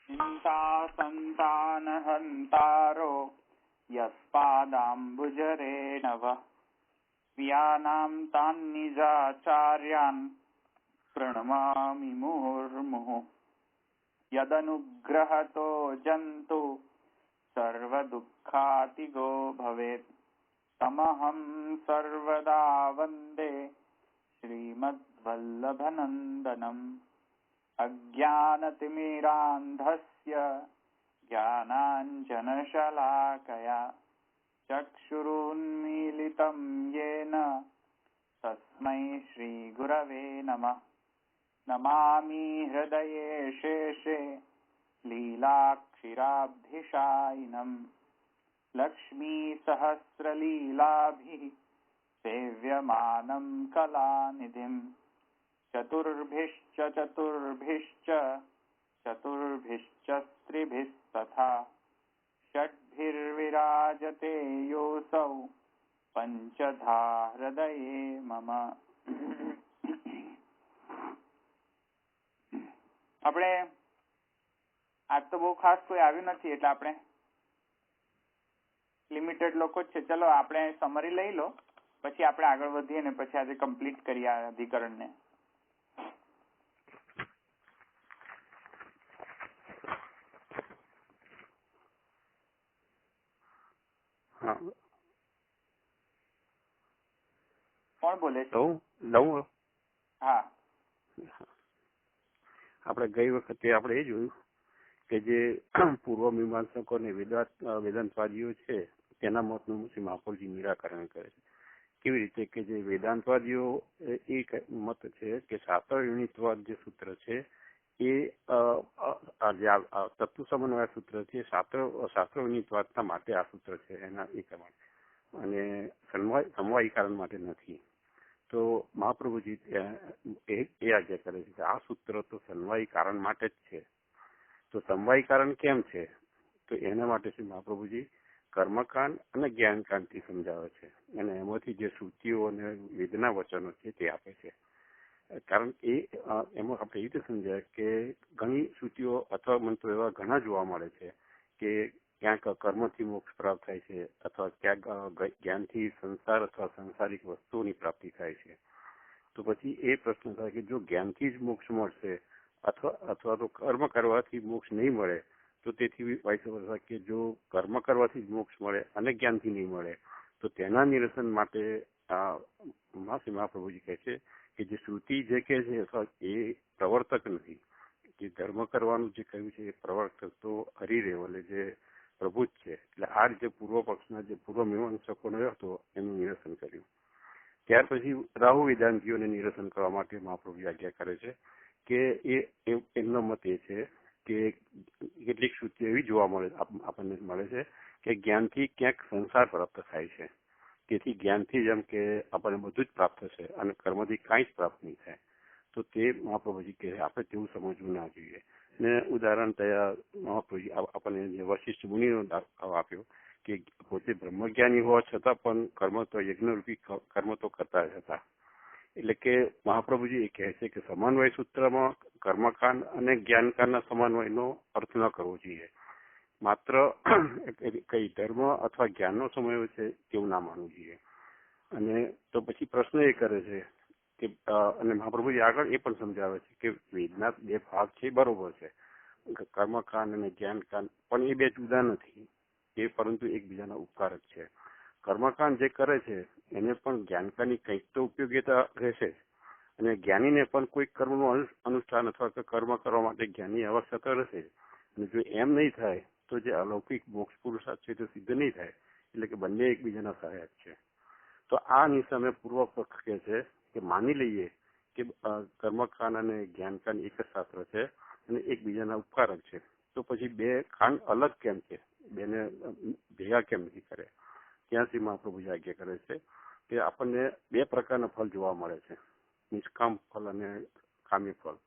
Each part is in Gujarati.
हिंसा संतानहंतारो यस्पादाम्बुजरेणव स्वीयानां तान्निजाचार्यान् प्रणमामि मुहुर्मुहुः यदनुग्रहतो जन्तु सर्वदुःखातिगो भवेत् तमहं सर्वदा वन्दे श्रीमद्वल्लभनन्दनम् अज्ञानतिमिरान्धस्य ज्ञानाञ्जनशलाकया चक्षुरुन्मीलितं येन तस्मै श्रीगुरवे नमः। नमामि हृदये शेषे लीलाक्षिराब्धिशायिनम् लक्ष्मीसहस्रलीलाभिः सेव्यमानं कलानिधिम् चतुर्भिश्च स्त्रिभिस्तथा षड्भिर्विराजते योऽसौ पञ्चधा हृदये मम। આપણે આજ તો બહુ ખાસ કોઈ આવ્યું નથી એટલે આપણે લિમિટેડ લોકો જ છે. ચલો આપણે સમરી લઈ લો, પછી આપણે આગળ વધીએ ને પછી આજે કમ્પ્લીટ કરીએ આ અધિકરણને. કોણ બોલે છે? હા, આપણે ગઈ વખતે આપણે એ જોયું કે જે પૂર્વ મીમાંસકો અને વેદાંતવાદીઓ છે તેના મતનું મહાપુરુષજી નિરાકરણ કરે છે. કેવી રીતે કે જે વેદાંતવાદીઓ એ મત છે કે શાસ્ત્ર યુનિતવાદ જે સૂત્ર છે એ તત્વ સમન્વય સૂત્ર છે, શાસ્ત્ર યુનિતવાદના માટે આ સૂત્ર છે એના એ પ્રમાણે, અને સમવાયીકરણ માટે નથી. તો મહાપ્રભુજી એ આજ્ઞા કરે છે કે આ સૂત્ર તો સમવાયી કારણ માટે જ છે. તો સમવાયી કારણ કેમ છે? તો એના માટે શ્રી મહાપ્રભુજી કર્મકાંડ અને જ્ઞાનકાંડથી સમજાવે છે, અને એમાંથી જે શ્રુતિઓ અને વેદના વચનો છે તે આપે છે. કારણ એમાં આપણે એ રીતે સમજાય કે ઘણી શ્રુતિઓ અથવા મંત્રો એવા ઘણા જોવા મળે છે કે ક્યાંક કર્મથી મોક્ષ પ્રાપ્ત થાય છે, અથવા ક્યાંક જ્ઞાનથી સંસાર અથવા સંસારિક વસ્તુઓની પ્રાપ્તિ થાય છે. તો પછી એ પ્રશ્ન થાય કે જો જ્ઞાનથી જ મોક્ષ મળશે અથવા તો કર્મ કરવાથી મોક્ષ નહીં મળે, તો તેથી વાઇસ વર્સા કે જો કર્મ કરવાથી જ મોક્ષ મળે અને જ્ઞાનથી નહીં મળે, તો તેના નિરસન માટે મહાપ્રભુજી કહે છે કે જે શ્રુતિ જે કહે છે અથવા એ પ્રવર્તક નથી. જે ધર્મ કરવાનું જે કહ્યું છે એ પ્રવર્તક તો હરિરેવલે જે પ્રભુ જ છે. એટલે આ રીતે પૂર્વ પક્ષના જે પૂર્વ મીમાંસકોનો હતો એનું નિરસન કર્યું. ત્યાર પછી રાહુ વેદાંતિઓને નિરસન કરવા માટે મહાપ્રભુ આજ્ઞા કરે છે કે એમનો મત એ છે કે કેટલીક શ્રુતિ એવી જોવા આપણને મળે છે કે જ્ઞાનથી ક્યાંક સંસાર પ્રાપ્ત થાય છે, તેથી જ્ઞાનથી જેમ કે આપણને બધું જ પ્રાપ્ત થશે અને કર્મથી કાંઈ જ પ્રાપ્ત નહીં થાય. તો તે મહાપ્રભુજી કહે આપણે તેવું સમજવું ના જોઈએ. ને ઉદાહરણ થયા મહાપ્રભુજી આપણને વશિષ્ઠ મુનિનો દાખલો આપ્યો કે પોતે બ્રહ્મજ્ઞાની હોવા છતાં પણ યજ્ઞરૂપી કર્મ તો કરતા જ હતા. એટલે કે મહાપ્રભુજી એ કહે છે કે સમન્વય સૂત્રમાં કર્મકાંડ અને જ્ઞાનકાંડના સમન્વયનો અર્થ ન કરવો જોઈએ. માત્ર કઈ ધર્મ અથવા જ્ઞાનનો સમન્વય છે તેવું ના માનવું જોઈએ. અને તો પછી પ્રશ્ન એ કરે છે કે અને મહાપ્રભુજી આગળ એ પણ સમજાવે છે કે વેદના બે ભાગ છે, બરોબર છે, કર્મકાંડ અને જ્ઞાનકાંડ, પણ એ બે જુદા નથી, એ પરંતુ એકબીજાના ઉપકારક છે. કર્મકાંડ જે કરે છે એને પણ જ્ઞાનકાંડની કંઈક તો ઉપયોગીતા રહેશે, અને જ્ઞાનીને પણ કોઈ કર્મનું અનુષ્ઠાન અથવા કર્મ કરવા માટે જ્ઞાનની આવશ્યકતા રહેશે. અને જો એમ નહીં થાય તો જે અલૌકિક મોક્ષ પુરુષાર્થ છે તે સિદ્ધ નહીં થાય. એટલે કે બંને એકબીજાના સહાયક છે. તો આ નિશાને પૂર્વ પક્ષ કહે છે કે માની લઈએ કે કર્મકાંડ અને જ્ઞાનકાંડ એક જ શાસ્ત્ર છે અને એકબીજાના ઉપકારક છે, તો પછી બે કાંડ અલગ કેમ છે, બેને ભેગા કેમ નથી કરે? ત્યાં સુધી મહાપ્રભુજી આજ્ઞા કરે છે કે આપણને બે પ્રકારના ફળ જોવા મળે છે, નિષ્કામ ફળ અને કામી ફળ.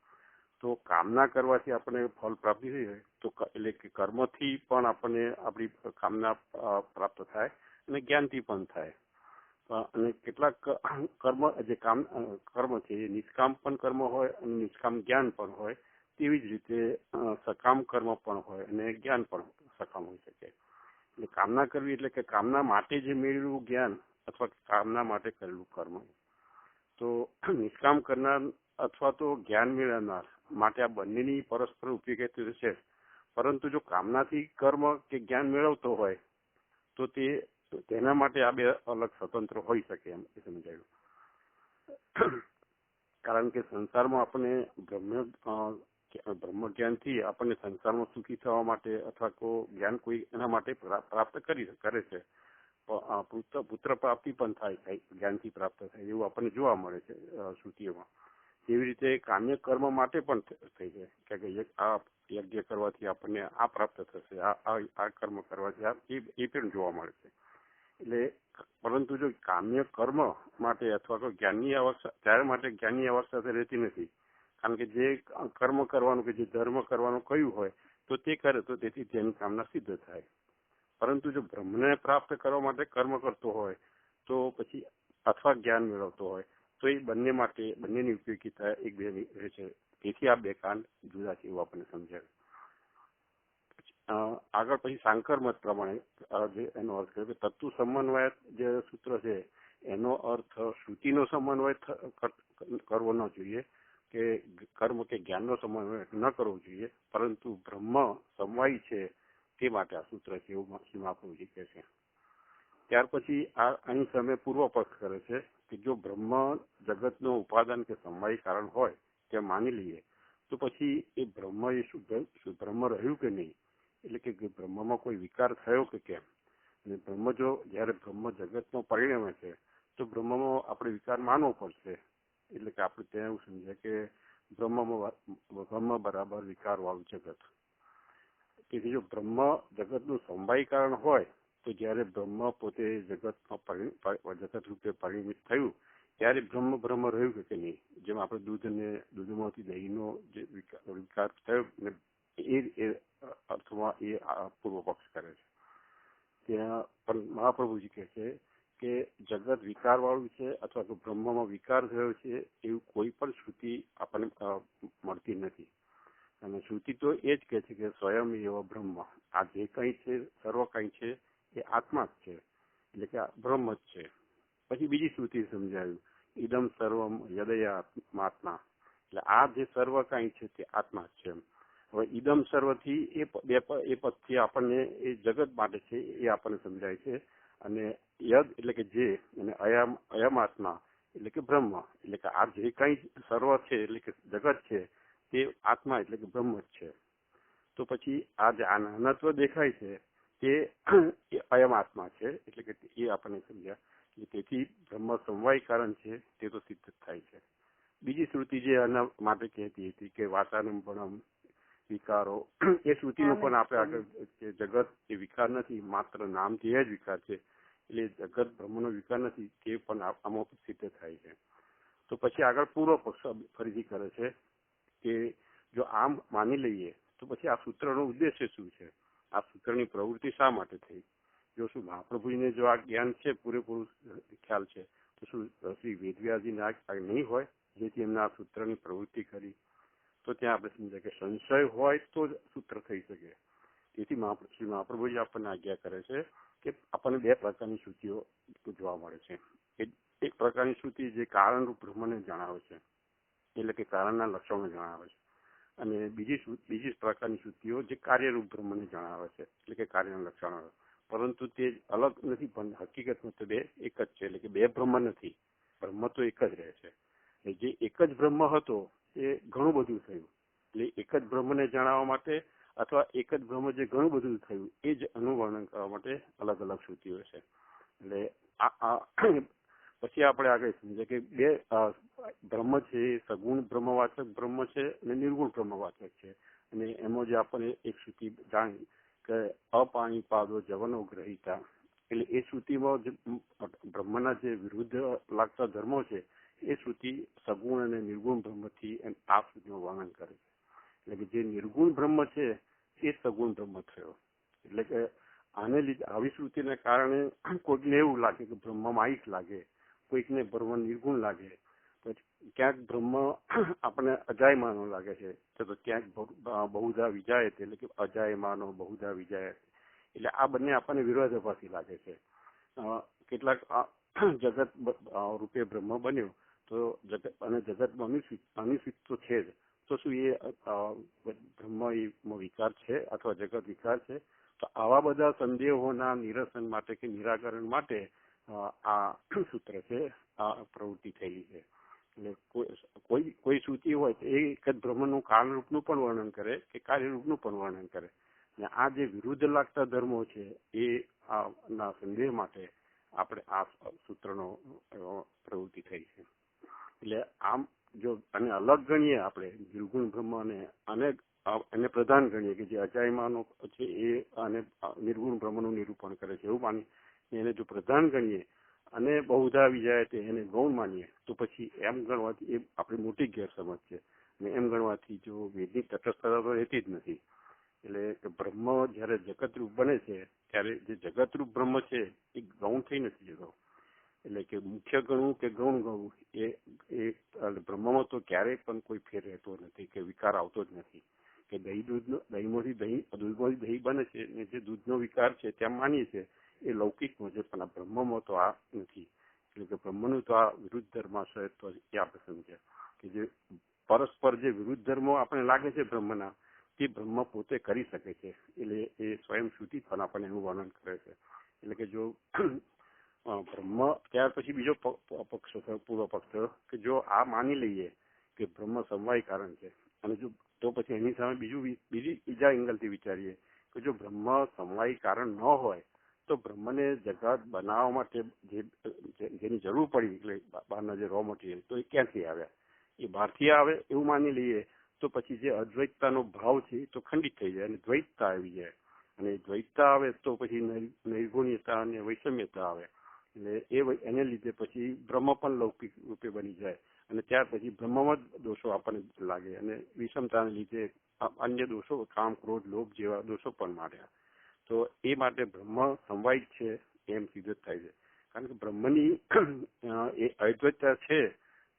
તો કામના કરવાથી આપણને ફળ પ્રાપ્તિ થઈ જાય, તો એટલે કે કર્મથી પણ આપણને આપણી કામના પ્રાપ્ત થાય અને જ્ઞાનથી પણ થાય. અને કેટલાક કર્મ જે કર્મ છે એ નિષ્કામ પણ કર્મ હોય અને નિષ્કામ જ્ઞાન પણ હોય, તેવી જ રીતે સકામ કર્મ પણ હોય અને જ્ઞાન પણ સકામ હોઈ શકે. એટલે કામના કરવી એટલે કે કામના માટે જે મેળવેલું જ્ઞાન અથવા કામના માટે કરેલું કર્મ. તો નિષ્કામ કરનાર અથવા તો જ્ઞાન મેળવનાર માટે આ બંનેની પરસ્પર ઉપયોગી છે. પરંતુ જો કામનાથી કર્મ કે જ્ઞાન મેળવતો હોય તો તેના માટે આ બે અલગ સ્વતંત્ર હોઈ શકે એમ એ સમજાયું. કારણ કે સંસારમાં આપણે બ્રહ્મ જ્ઞાનથી આપણને સંસારમાં સુખી થવા માટે અથવા જ્ઞાન કોઈ એના માટે પ્રાપ્ત કરે છે. પુત્ર પ્રાપ્તિ પણ થાય જ્ઞાનથી પ્રાપ્ત થાય એવું આપણને જોવા મળે છે શ્રુતિઓમાં. એવી રીતે કામ્ય કર્મ માટે પણ થઈ જાય કે આ યજ્ઞ કરવાથી આપણને આ પ્રાપ્ત થશે, આ કર્મ કરવાથી એ પણ જોવા મળે છે. એટલે પરંતુ જો કામ્ય કર્મ માટે અથવા તો જ્ઞાનની અવસ્થા ત્યારે માટે જ્ઞાનની અવસ્થા તો રહેતી નથી. કારણ કે જે કર્મ કરવાનું કે જે ધર્મ કરવાનું કહ્યું હોય તો તે કરે તો તેથી તેની કામના સિદ્ધ થાય. પરંતુ જો બ્રહ્મને પ્રાપ્ત કરવા માટે કર્મ કરતો હોય તો પછી અથવા જ્ઞાન મેળવતો હોય તો એ બંને માટે બંનેની ઉપયોગીતા એક બે રહે છે. તેથી આ બે કાંડ જુદા છે એવું આપણને સમજાવે. આગળ પછી સાંકર મત પ્રમાણે એનો અર્થ કર્યો કે તત્વ સમન્વય જે સૂત્ર છે એનો અર્થ શ્રુતિનો સમન્વય કરવો ન જોઈએ કે કર્મ કે જ્ઞાનનો સમન્વય ન કરવો જોઈએ, પરંતુ બ્રહ્મ સમવાય છે તે માટે આ સૂત્ર છે એવું મહાપ્રભુજી કહે છે. ત્યાર પછી અહીં સમય પૂર્વ પક્ષ કરે છે કે જો બ્રહ્મ જગતનો ઉપાદાન કે સમવાય કારણ હોય તે માની લઈએ તો પછી એ બ્રહ્મ બ્રહ્મ રહ્યું કે નહીં, એટલે કે બ્રહ્મમાં કોઈ વિકાર થયો કે કેમ. અને બ્રહ્મ જયારે બ્રહ્મ જગતમાં પરિણમે છે તો બ્રહ્મમાં આપણે વિકાર માનવો પડશે. એટલે કે આપણે ત્યાં એવું સમજાય કે બ્રહ્મ બરાબર વિકાર વાળું જગત. તેથી જો બ્રહ્મ જગતનું સમવાય કારણ હોય તો જયારે બ્રહ્મ પોતે જગત રૂપે પરિણમિત થયું ત્યારે બ્રહ્મ રહ્યું કે નહીં. જેમ આપણે દૂધમાંથી દહીંનો જે વિકાર થયો ને એ અર્થમાં એ પૂર્વ પક્ષ કરે છે. ત્યાં પણ મહાપ્રભુજી કહે છે કે જગત વિકાર વાળું છે અથવા તો બ્રહ્મમાં વિકાર થયો છે એવું કોઈ પણ શ્રુતિ આપણને મળતી નથી. અને શ્રુતિ તો એ જ કહે છે કે સ્વયં એવો બ્રહ્મ, આ જે કંઈ છે સર્વ કંઈ છે એ આત્મા જ છે, એટલે કે આ બ્રહ્મ જ છે. પછી બીજી શ્રુતિ સમજાવ્યું ઇદમ સર્વમ યદયાત્મા, એટલે આ જે સર્વ કંઈ છે તે આત્મા જ છે. હવે ઇદમ સર્વથી એ પદથી આપણને એ જગત માટે છે એ આપણને સમજાય છે. અને યદ એટલે કે જે, અને અયમ આત્મા એટલે કે બ્રહ્મ, એટલે કે આ જે કંઈ સર્વ છે એટલે કે જગત છે તે આત્મા એટલે કે બ્રહ્મ જ છે. તો પછી આ જે નાનત્વ દેખાય છે તે અયમ આત્મા છે, એટલે કે એ આપણને સમજ્યા. તેથી બ્રહ્મ સમવાય કારણ છે તે તો સિદ્ધ થાય છે. બીજી શ્રુતિ જે આના માટે કહેતી હતી કે વાતાનંબણમ વિકારો, એ શ્રુતિનું પણ આપણે આગળ કે જગત એ વિકાર નથી, માત્ર નામથી જ વિકાર છે, એટલે જગત બ્રહ્મનો વિકાર નથી તે પણ આમાં સિદ્ધ થાય છે. તો પછી આગળ પૂર્વ પક્ષ ફરીથી કરે છે કે જો આમ માની લઈએ તો પછી આ સૂત્રનો ઉદ્દેશ્ય શું છે, આ સૂત્રની પ્રવૃત્તિ શા માટે થઈ. જો શું મહાપ્રભુજીને જો આ જ્ઞાન છે પૂરેપૂરું ખ્યાલ છે તો શું શ્રી વેદવ્યાસજીને આ નહીં હોય જેથી એમને આ સૂત્રની પ્રવૃત્તિ કરી. તો ત્યાં આપણે સમજાય કે સંશય હોય તો જ સૂત્ર થઈ શકે. તેથી શ્રી મહાપ્રભુજી આપણને આજ્ઞા કરે છે કે આપણને બે પ્રકારની શ્રુતિઓ જોવા મળે છે. એક પ્રકારની શ્રુતિ જે કારણરૂપ બ્રહ્મને જણાવે છે, એટલે કે કારણના લક્ષણો જણાવે છે, અને બીજી પ્રકારની શ્રુતિઓ જે કાર્યરૂપ બ્રહ્મને જણાવે છે, એટલે કે કાર્યના લક્ષણો. પરંતુ તે અલગ નથી, પણ હકીકતમાં તો બે એક જ છે, એટલે કે બે બ્રહ્મ નથી, બ્રહ્મ તો એક જ રહે છે. જે એક જ બ્રહ્મ હતો એ ઘણું બધું થયું, એટલે એક જ બ્રહ્મને જણાવવા માટે અથવા એક જ બ્રહ્મ જે ઘણું બધું થયું એ જ અનુવર્ણન કરવા માટે અલગ અલગ શ્રુતિઓ છે. એટલે પછી આપણે આગળ સમજીએ કે બે બ્રહ્મ છે એ સગુણ બ્રહ્મવાચક બ્રહ્મ છે અને નિર્ગુણ બ્રહ્મવાચક છે. અને એમાં જે આપણને એક શ્રુતિ જાણી કે અપાણીપાદો જવનો ગ્રહિતા, એટલે એ શ્રુતિમાં જે બ્રહ્મના જે વિરુદ્ધ લાગતા ધર્મો છે એ શ્રુતિ સગુણ અને નિર્ગુણ બ્રહ્મથી આ શ્રુતિનું વર્ણન કરે છે. એટલે કે જે નિર્ગુણ બ્રહ્મ છે એ સગુણ બ્રહ્મ થયો. એટલે કે આને લીધે આવી શ્રુતિને કારણે કોઈકને એવું લાગે કે બ્રહ્મમાં આઈક લાગે, કોઈકને બ્રહ્મ નિર્ગુણ લાગે, પછી ક્યાંક બ્રહ્મ આપણને અજાયમાનો લાગે છે તો ક્યાંક બહુધા વિજાય એટલે કે અજાયમાનો બહુધા વિજાય એટલે આ બંને આપણને વિરોધાભાસી લાગે છે. કેટલાક જગત રૂપે બ્રહ્મ બન્યો તો જગત અને જગતમાં અનુસ્વિત તો છે જ, તો શું એ બ્રહ્મ વિકાર છે અથવા જગત વિકાર છે? તો આવા બધા સંદેહોના નિરસન માટે કે નિરાકરણ માટે આ સૂત્ર છે, આ પ્રવૃત્તિ થયેલી છે. એટલે કોઈ શ્રુતિ હોય તો એ એક જ બ્રહ્મનું કાળરૂપનું પણ વર્ણન કરે કે કાર્યરૂપનું પણ વર્ણન કરે. અને આ જે વિરુદ્ધ લાગતા ધર્મો છે એ ના સંદેહ માટે આપણે આ સૂત્રનો પ્રવૃત્તિ થઈ છે. એટલે આમ જો અને અલગ ગણીએ આપણે નિર્ગુણ બ્રહ્મ અને પ્રધાન ગણીએ કે જે અજાયમાનો છે એ અને નિર્ગુણ બ્રહ્મનું નિરૂપણ કરે છે એવું માની એને જો પ્રધાન ગણીએ અને બહુધા આવી જાય તો એને ગૌણ માનીએ તો પછી એમ ગણવાથી એ આપણી મોટી ગેરસમજ છે. અને એમ ગણવાથી જો વેદની તટસ્થતા તો રહેતી જ નથી. એટલે બ્રહ્મ જયારે જગતરૂપ બને છે ત્યારે જે જગતરૂપ બ્રહ્મ છે એ ગૌણ થઈ નથી જતો. એટલે કે મુખ્ય ગણવું કે ગૌણ ગણવું એ બ્રહ્મમાં તો ક્યારેય પણ કોઈ ફેર રહેતો નથી કે વિકાર આવતો જ નથી. કે દહીંમાંથી દહીં બને છે ને જે દૂધનો વિકાર છે ત્યાં માનીએ છીએ એ લૌકિકમાં છે, પણ આ બ્રહ્મમાં તો આ નથી. એટલે કે બ્રહ્મનું તો આ વિરુદ્ધ ધર્માશય તો એ આપણે સમજ્યા કે જે પરસ્પર જે વિરુદ્ધ ધર્મો આપણે લાગે છે બ્રહ્મના તે બ્રહ્મ પોતે કરી શકે છે. એટલે એ સ્વયં શ્રુતિ પણ આપણને એનું વર્ણન કરે છે. એટલે કે જો બ્રહ્મ ત્યાર પછી બીજો પક્ષ પૂર્વ પક્ષ કે જો આ માની લઈએ કે બ્રહ્મ સમવાય કારણ છે અને જો તો પછી એની સામે બીજા એંગલથી વિચારીએ કે જો બ્રહ્મ સમવાય કારણ ન હોય તો બ્રહ્મને જગત બનાવવા માટે જેની જરૂર પડી એટલે બહારના જે રો મટીરિયલ તો એ ક્યાંથી આવ્યા? એ બહારથી આવે એવું માની લઈએ તો પછી જે અદ્વૈતતાનો ભાવ છે તો ખંડિત થઈ જાય અને દ્વૈતતા આવી જાય. અને દ્વૈતતા આવે તો પછી નૈર્ગુણ્યતા અને વૈષમ્યતા આવે. એટલે એને લીધે પછી બ્રહ્મ પણ લૌકિક રૂપે બની જાય અને ત્યાર પછી બ્રહ્મમાં જ દોષો આપણને લાગે અને વિષમતાને લીધે અન્ય દોષો કામ, ક્રોધ, લોભ જેવા દોષો પણ માર્યા. તો એ માટે બ્રહ્મ સમવાય છે એમ સિદ્ધ થાય છે. કારણ કે બ્રહ્મની એ અદ્વૈતતા છે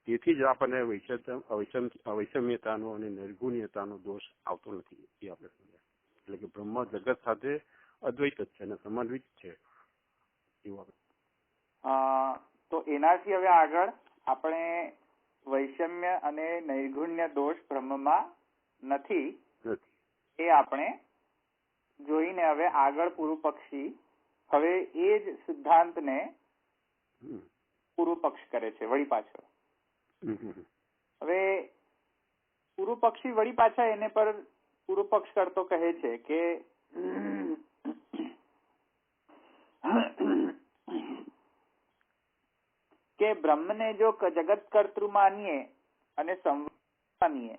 તેથી જ આપણને વૈષમ્યતાનો અને નિર્ગુણ્યતાનો દોષ આવતો નથી એ આપણે સમજાય. એટલે કે બ્રહ્મ જગત સાથે અદ્વૈત જ છે અને સમન્વિત છે એવું આપણે. તો એનાથી હવે આગળ આપણે વૈષમ્ય અને નૈર્ગુણ્ય દોષ બ્રહ્મમાં નથી એ આપણે જોઈને હવે આગળ પૂર્વ પક્ષી હવે એ જ સિદ્ધાંતને પૂર્વ પક્ષ કરે છે વળી પાછળ. હવે પૂર્વ પક્ષી વળી પાછા એને પર પૂર્વ પક્ષ કરતો કહે છે કે બ્રહ્મને જો જગત કર્તૃ માનીએ અને માનીએ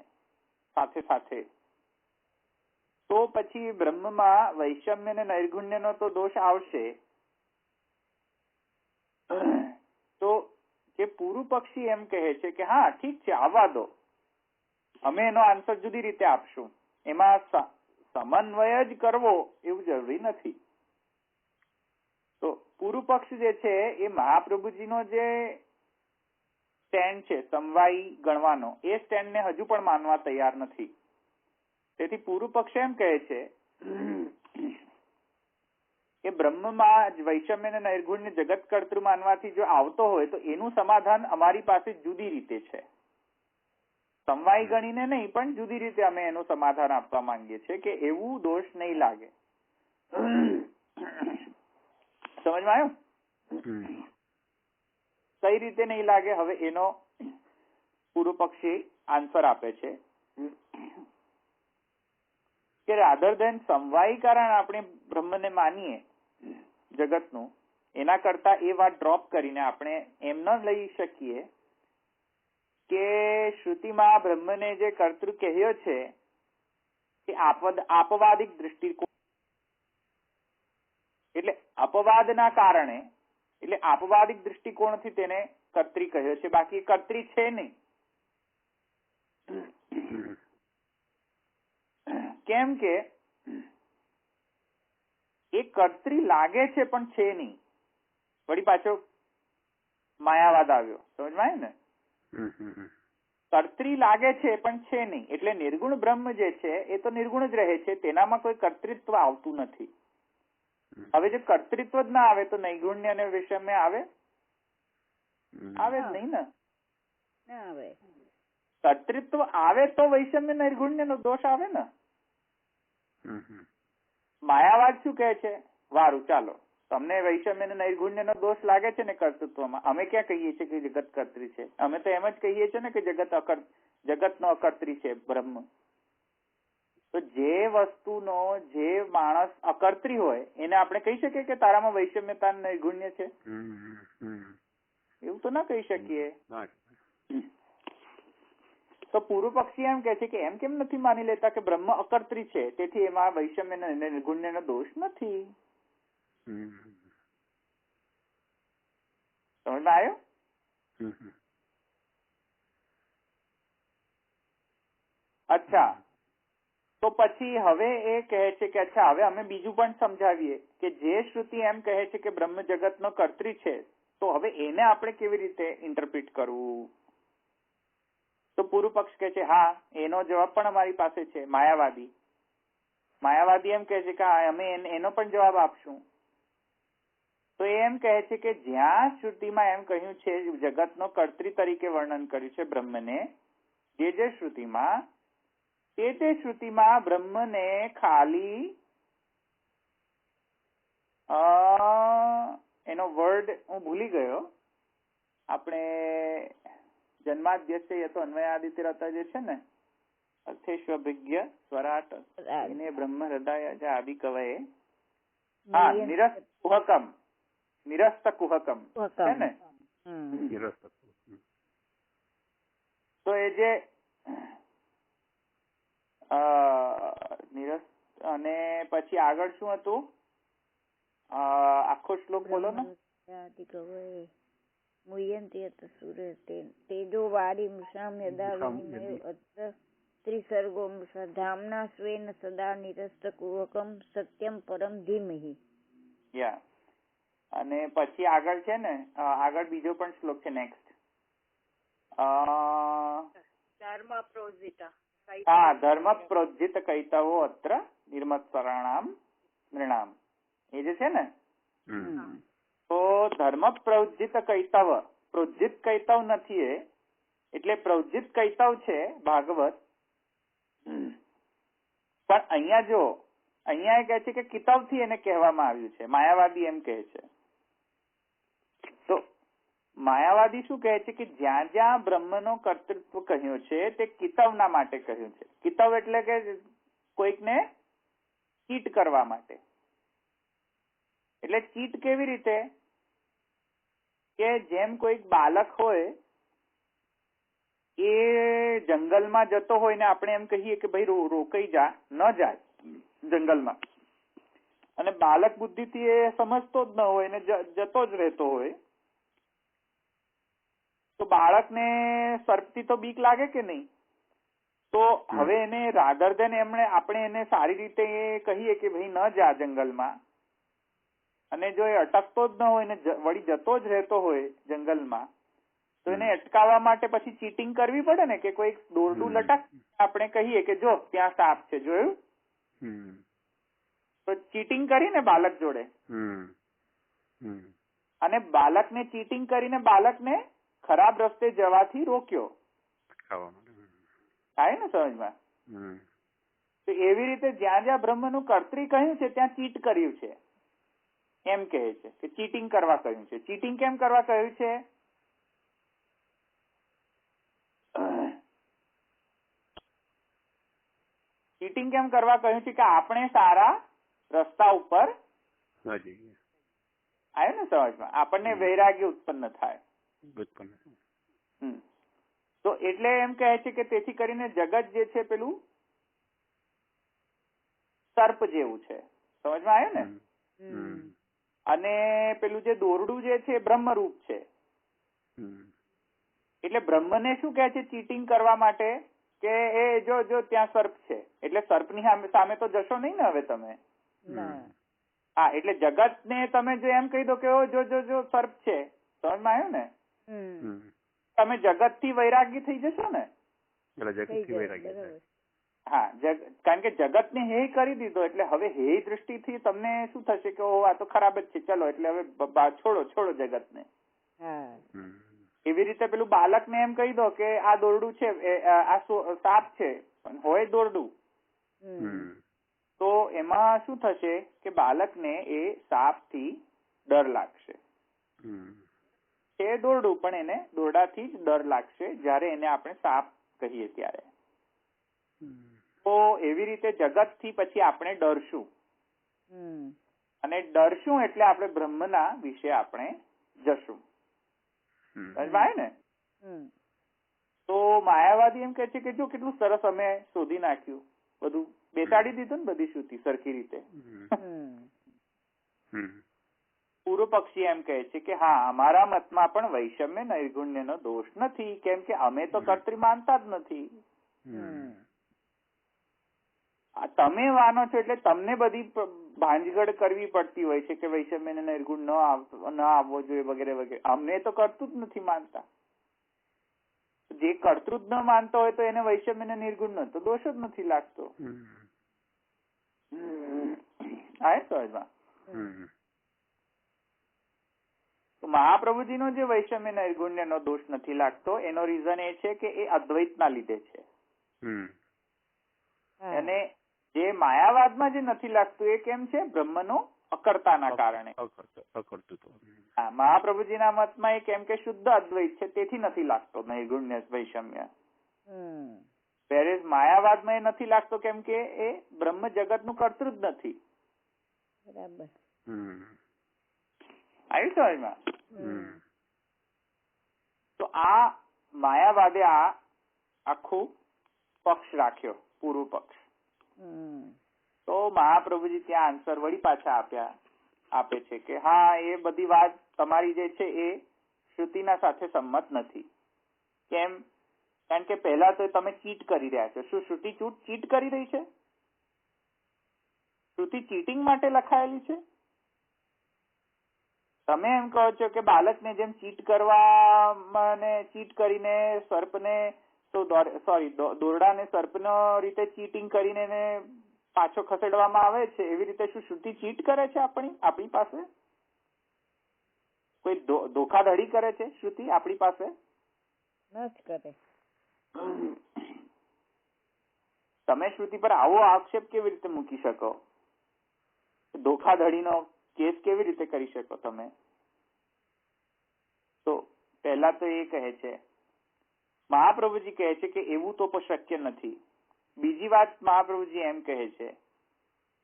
સાથે સાથે તો પછી બ્રહ્મમાં વૈષમ્ય અને નૈર્ગુણ્યનો તો દોષ આવશે. તો જે પૂર્વ પક્ષી એમ કહે છે કે હા ઠીક છે આવવા દો, અમે એનો આન્સર જુદી રીતે આપશું, એમાં સમન્વય જ કરવો એવું જરૂરી નથી. તો પૂર્વ પક્ષ જે છે એ મહાપ્રભુજીનો જે સ્ટેન્ડ છે સમવાયી ગણવાનો એ સ્ટેન્ડને હજુ પણ માનવા તૈયાર નથી. તેથી પૂર્વ પક્ષ એમ કહે છે કે બ્રહ્મમાં વૈષમ્ય અને નૈર્ગુણ્ય જગત કર્તૃ માનવાથી જો આવતો હોય તો એનું સમાધાન અમારી પાસે જુદી રીતે છે. સમવાય ગણીને નહીં પણ જુદી રીતે અમે એનું સમાધાન આપવા માંગીએ છીએ કે એવું દોષ નહીં લાગે. સમજમાં આવ્યું? કઈ રીતે નહીં લાગે? હવે એનો પૂર્વ પક્ષી આન્સર આપે છે કે રાધર દેન સમવાયી કારણ આપણે બ્રહ્મને માનીએ જગતનું, એના કરતા એ વાત ડ્રોપ કરીને આપણે એમ ન લઈ શકીએ કે શ્રુતિમાં બ્રહ્મને જે કર્તૃ કહ્યો છે એ આપવાદિક દૃષ્ટિકોણ, એટલે અપવાદના કારણે એટલે આપવાદિક દૃષ્ટિકોણથી તેને કર્ત્રી કહ્યો છે, બાકી કર્ત્રી છે નહીં. કેમ કે એ કર્ત્રી લાગે છે પણ છે નહીં. વળી પાછો માયાવાદ આવ્યો. સમજમાં આવ્યું ને? કર્ત્રી લાગે છે પણ છે નહીં. એટલે નિર્ગુણ બ્રહ્મ જે છે એ તો નિર્ગુણ જ રહે છે, તેનામાં કોઈ કર્તૃત્વ આવતું નથી. હવે જો કર્તૃત્વ જ ના આવે તો નૈગુણ્ય અને વૈષમ્ય આવે? આવે જ નહીં ને. કર્તૃત્વ આવે તો વૈષમ્ય નૈર્ગુણ્ય નો દોષ આવે ને. માયાવાદ શું કહે છે? વારું, ચાલો તમને વૈષમ્ય અને નૈર્ગુણ્ય નો દોષ લાગે છે ને કર્તૃત્વમાં, અમે ક્યાં કહીએ છીએ કે જગત કર્ત્રી છે? અમે તો એમ જ કહીએ છીએ ને કે જગત નો અકર્ત્રી છે બ્રહ્મ. તો જે વસ્તુનો જે માણસ અકર્ત્રી હોય એને આપણે કહી શકીએ કે તારામાં વૈષમ્યતા નૈર્ગુણ્ય છે? એવું તો ના કહી શકીએ. તો પૂર્વ પક્ષી એમ કે છે કે એમ કેમ નથી માની લેતા કે બ્રહ્મ અકર્ત્રી છે, તેથી એમાં વૈષમ્ય અને નિર્ગુણ્ય નો દોષ નથી. સમજ આવ્યો? અચ્છા, તો પછી હવે એ કહે છે કે અચ્છા હવે અમે બીજું પણ સમજાવીએ કે જે શ્રુતિ એમ કહે છે કે બ્રહ્મ જગત નો કર્ત્રી છે, તો હવે એને આપણે કેવી રીતે ઇન્ટરપ્રિટ કરવું? તો પૂર્વ પક્ષ કહે છે હા, એનો જવાબ પણ અમારી પાસે છે. માયાવાદી એમ કહે છે કે અમે એનો પણ જવાબ આપશું. તો એમ કહે છે કે જ્યાં શ્રુતિમાં એમ કહ્યું છે જગતનો કર્ત્રી તરીકે વર્ણન કર્યું છે બ્રહ્મને, જે શ્રુતિમાં, તે શ્રુતિમાં બ્રહ્મને ખાલી એનો વર્ડ હું ભૂલી ગયો. આપણે જન્માદ્યસ્ય યતો અન્વયાદિતિરત જે છે ને, અર્થેષ્વભિજ્ઞ સ્વરાટ એને બ્રહ્મ હૃદય આદિ કવયે, હા, નિરસ્ત કુહકમ છે ને. તો એ જે નિરસ્ત, અને પછી આગળ શું હતું? આખો શ્લોક બોલો ને. ત્રિસર્ગો ધામના સ્વેન સદા નિરસ્ત કુહકમ સત્યમ પરમ ધીમહિ. અને પછી આગળ છે ને, આગળ બીજો પણ શ્લોક છે નેક્સ્ટ. ધર્મ પ્રોજિત કૈતવો અત્ર નિર્મત્સરાણામ નૃણામ, એ જે છે ને. તો ધર્મ પ્રોજિત કૈતવ, પ્રોજિત કૈતવ નથી એ, એટલે પ્રોજિત કૈતવ છે ભાગવત. પણ અહીંયા જો અહીંયા એ કહે છે કે કિતાબ થી એને કહેવામાં આવ્યું છે. માયાવાદી એમ કહે છે. તો માયાવાદી શું કહે છે કે જ્યાં જ્યાં બ્રહ્મનો કર્તૃત્વ કહ્યું છે તે કિતાબના માટે કહ્યું છે. કિતાબ એટલે કે કોઈકને ચીટ કરવા માટે. એટલે ચીટ કેવી રીતે? કે જેમ કોઈક બાલક હોય એ જંગલમાં જતો હોય ને આપણે એમ કહીએ કે ભાઈ રોકાઈ જા, ન જાય જંગલમાં, અને બાલક બુદ્ધિથી એ સમજતો જ ન હોય ને જતો જ રહેતો હોય, તો બાળકને સર્પથી તો બીક લાગે કે નહીં? તો હવે એને રાધર દેન આપણે એને સારી રીતે કહીએ કે ભાઈ ન જા જંગલમાં, અને જો એ અટકતો જ ન હોય ને વળી જતો જ રહેતો હોય જંગલમાં, તો એને અટકાવવા માટે પછી ચીટિંગ કરવી પડે ને, કે કોઈ દોરડું લટક આપણે કહીએ કે જો ત્યાં સાપ છે, જોયું? તો ચીટિંગ કરીને બાલક જોડે, અને બાલકને ચીટિંગ કરીને બાલકને ખરાબ રસ્તે જવાથી રોક્યો. થાય ને સમજમાં? તો એવી રીતે જ્યાં જ્યાં બ્રહ્મનું કર્ત્રી કહ્યું છે ત્યાં ચીટ કર્યું છે, એમ કહે છે કે ચીટિંગ કરવા કહ્યું છે. ચીટિંગ કેમ કરવા કહ્યું છે? ચીટિંગ કેમ કરવા કહ્યું છે? કે આપણે સારા રસ્તા ઉપર આવ્યું ને સમજમાં, આપણને વૈરાગ્ય ઉત્પન્ન થાય. તો એટલે એમ કહે છે કે તેથી કરીને જગત જે છે પેલું સર્પ જેવું છે. સમજમાં આવ્યું ને? અને પેલું જે દોરડું જે છે બ્રહ્મરૂપ છે. એટલે બ્રહ્મને શું કહે છે ચીટિંગ કરવા માટે? કે એ જો ત્યાં સર્પ છે, એટલે સર્પની સામે તો જશો નહીં ને હવે તમે. હા, એટલે જગતને તમે જો એમ કહી દો કે જો સર્પ છે, સમજમાં આવ્યું ને? તમે જગત થી વૈરાગી થઈ જશો ને. એટલે જગતથી વૈરાગ્ય થાય. હા, કારણ કે જગત ને હે કરી દીધો એટલે હવે હે દ્રષ્ટિથી તમને શું થશે કે આ તો ખરાબ જ છે, ચલો એટલે હવે છોડો જગત ને. એવી રીતે પેલું બાળક ને એમ કહી દો કે આ દોરડું છે, આ સાપ છે, પણ હોય દોરડું, તો એમાં શું થશે કે બાળકને એ સાપ થી ડર લાગશે. એ દોરડું પણ એને દોરડાથી જ ડર લાગશે જયારે એને આપણે સાપ કહીએ ત્યારે. તો એવી રીતે જગત થી પછી આપણે ડરશું, અને ડરશું એટલે આપણે બ્રહ્મના વિશે આપણે જશું. સમજાય ને? તો માયાવાદી એમ કહે છે કે જો કેટલું સરસ અમે શોધી નાખ્યું, બધું બેસાડી દીધું ને બધી શ્રુતિ સરખી રીતે. પૂર્વ પક્ષી એમ કહે છે કે હા, અમારા મતમાં પણ વૈષમ્ય નૈર્ગુણ્યનો દોષ નથી, કેમ કે અમે તો કર્તૃ માનતા જ નથી. તમે માનો છો એટલે તમને બધી ભાંજગડ કરવી પડતી હોય છે કે વૈષમ્ય ને નિર્ગુણ ન આવવો જોઈએ વગેરે વગેરે. અમને તો કરતું જ નથી માનતા. જે કરતું જ ન માનતો હોય તો એને વૈષમ્ય ને નિર્ગુણ નો તો દોષ જ નથી લાગતો. આવે સમજમાં? તો મહાપ્રભુજીનો જે વૈષમ્ય નૈર્ગુણ્ય નો દોષ નથી લાગતો એનો રીઝન એ છે કે એ અદ્વૈતના લીધે છે. અને જે માયાવાદમાં જે નથી લાગતું એ કેમ છે? બ્રહ્મનો અકર્તાના કારણે. મહાપ્રભુજીના મતમાં એ કેમ કે શુદ્ધ અદ્વૈત છે તેથી નથી લાગતો નૈર્ગુણ્ય વૈષમ્ય. વેરેઝ માયાવાદમાં એ નથી લાગતો કેમ કે એ બ્રહ્મ જગતનું કર્તૃ જ નથી. બરાબર. આવી સમજમાં? તો આ માયાવાદે આ આખું પક્ષ રાખ્યો, પૂર્વ પક્ષ. તો મહાપ્રભુજી ત્યાં આન્સર વળી પાછા આપે છે કે હા, એ બધી વાત તમારી જે છે એ શ્રુતિના સાથે સંમત નથી. કેમ? કારણ કે પહેલા તો તમે ચીટ કરી રહ્યા છો. શું શ્રુતિ ચીટ કરી રહી છે? શ્રુતિ ચીટિંગ માટે લખાયેલી છે? તમે એમ કહો છો કે બાળકને જેમ ચીટ કરીને સર્પને દોરડાને સર્પનો રીતે ચીટિંગ કરીને પાછો ખસેડવામાં આવે છે, એવી રીતે શું શ્રુતિ ચીટ કરે છે? આપણી પાસે કોઈ ધોખાધડી કરે છે શ્રુતિ આપણી પાસે? નથી કરે. તમે શ્રુતિ પર આવો આક્ષેપ કેવી રીતે મૂકી શકો? ધોખાધડીનો કેસ કેવી રીતે કરી શકો તમે? તો પહેલા તો એ કહે છે, મહાપ્રભુજી કહે છે કે એવું તો શક્ય નથી. બીજી વાત મહાપ્રભુજી એમ કહે છે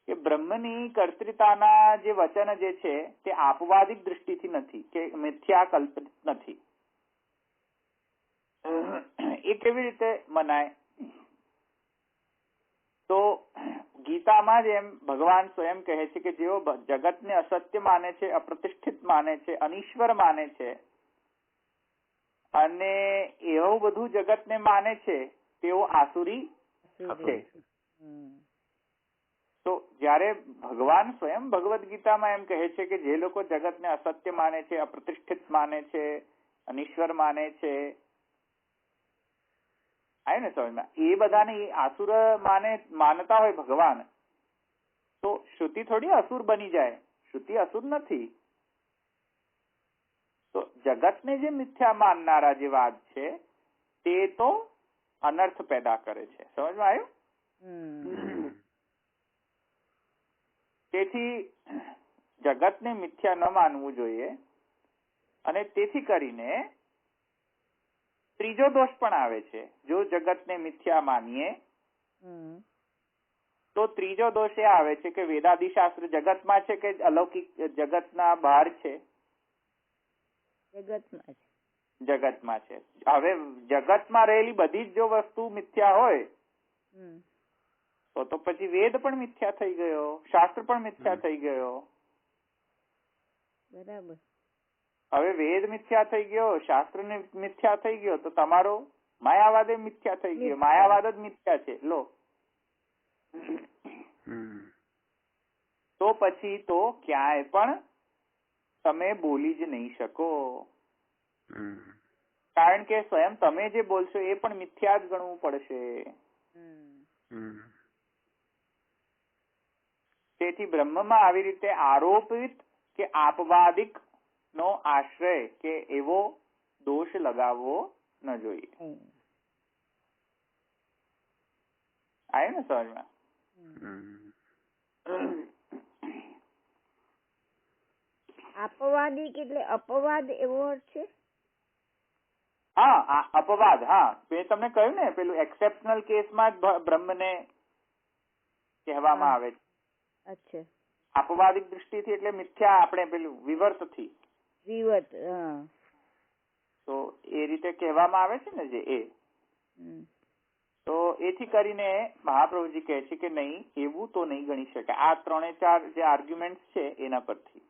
કે બ્રહ્મની કર્તૃતાના જે વચન જે છે તે આપવાદિક દૃષ્ટિથી નથી, કે મિથ્યા કલ્પિત નથી. એ કેવી રીતે મનાય? તો ગીતામાં જ એમ ભગવાન સ્વયં કહે છે કે જેઓ જગતને અસત્ય માને છે, અપ્રતિષ્ઠિત માને છે, અનીશ્વર માને છે, અને એવું બધું જગતને માને છે તેઓ આસુરી છે. તો જયારે ભગવાન સ્વયં ભગવદ ગીતામાં એમ કહે છે કે જે લોકો જગતને અસત્ય માને છે, અપ્રતિષ્ઠિત માને છે, અનીશ્વર માને છે, આય ને સમજમાં? એ બધાને આસુર માનતા હોય ભગવાન, તો શ્રુતિ થોડી અસુર બની જાય? શ્રુતિ અસુર નથી. તો જગતને જે મિથ્યા માનનારા જે વાત છે તે તો અનર્થ પેદા કરે છે. સમજમાં આવ્યું? તેથી જગતને મિથ્યા ન માનવું જોઈએ. અને તેથી કરીને ત્રીજો દોષ પણ આવે છે. જો જગતને મિથ્યા માનીએ તો ત્રીજો દોષ એ આવે છે કે વેદાદિ શાસ્ત્ર જગતમાં છે કે અલૌકિક જગતના બહાર છે? જગતમાં છે. હવે જગતમાં રહેલી બધી જ જો વસ્તુ મિથ્યા હોય તો પછી વેદ પણ મિથ્યા થઈ ગયો, શાસ્ત્ર પણ મિથ્યા થઈ ગયો. બરાબર. હવે વેદ મિથ્યા થઈ ગયો, શાસ્ત્ર મિથ્યા થઈ ગયો, તો તમારો માયાવાદ એ મિથ્યા થઈ ગયો. માયાવાદ જ મિથ્યા છે. લો, તો પછી તો ક્યાંય પણ તમે બોલી જ નહીં શકો. કારણ કે સ્વયં તમે જે બોલશો એ પણ મિથ્યા જ ગણવું પડશે. તેથી બ્રહ્મમાં આવી રીતે આરોપિત કે આપવાદિક નો આશ્રય કે એવો દોષ લગાવવો ન જોઈએ. આવ્યું ને સમજમાં? અપવાદિક એટલે અપવાદ એવો અર્થ છે? હા, અપવાદ. હા, મેં તમને કહ્યું ને પેલું એક્સેપ્શનલ કેસમાં જ બ્રહ્મને કહેવામાં આવે છે. અચ્છા. અપવાદિક દૃષ્ટિથી એટલે મિથ્યા, આપણે પેલું વિવર્તથી. વિવર્ત. તો એ રીતે કહેવામાં આવે છે ને જે એ. તો એથી કરીને મહાપ્રભુજી કહે છે કે નહીં, એવું તો નહીં ગણી શકાય. આ 3-4 જે આર્ગ્યુમેન્ટ છે એના પરથી.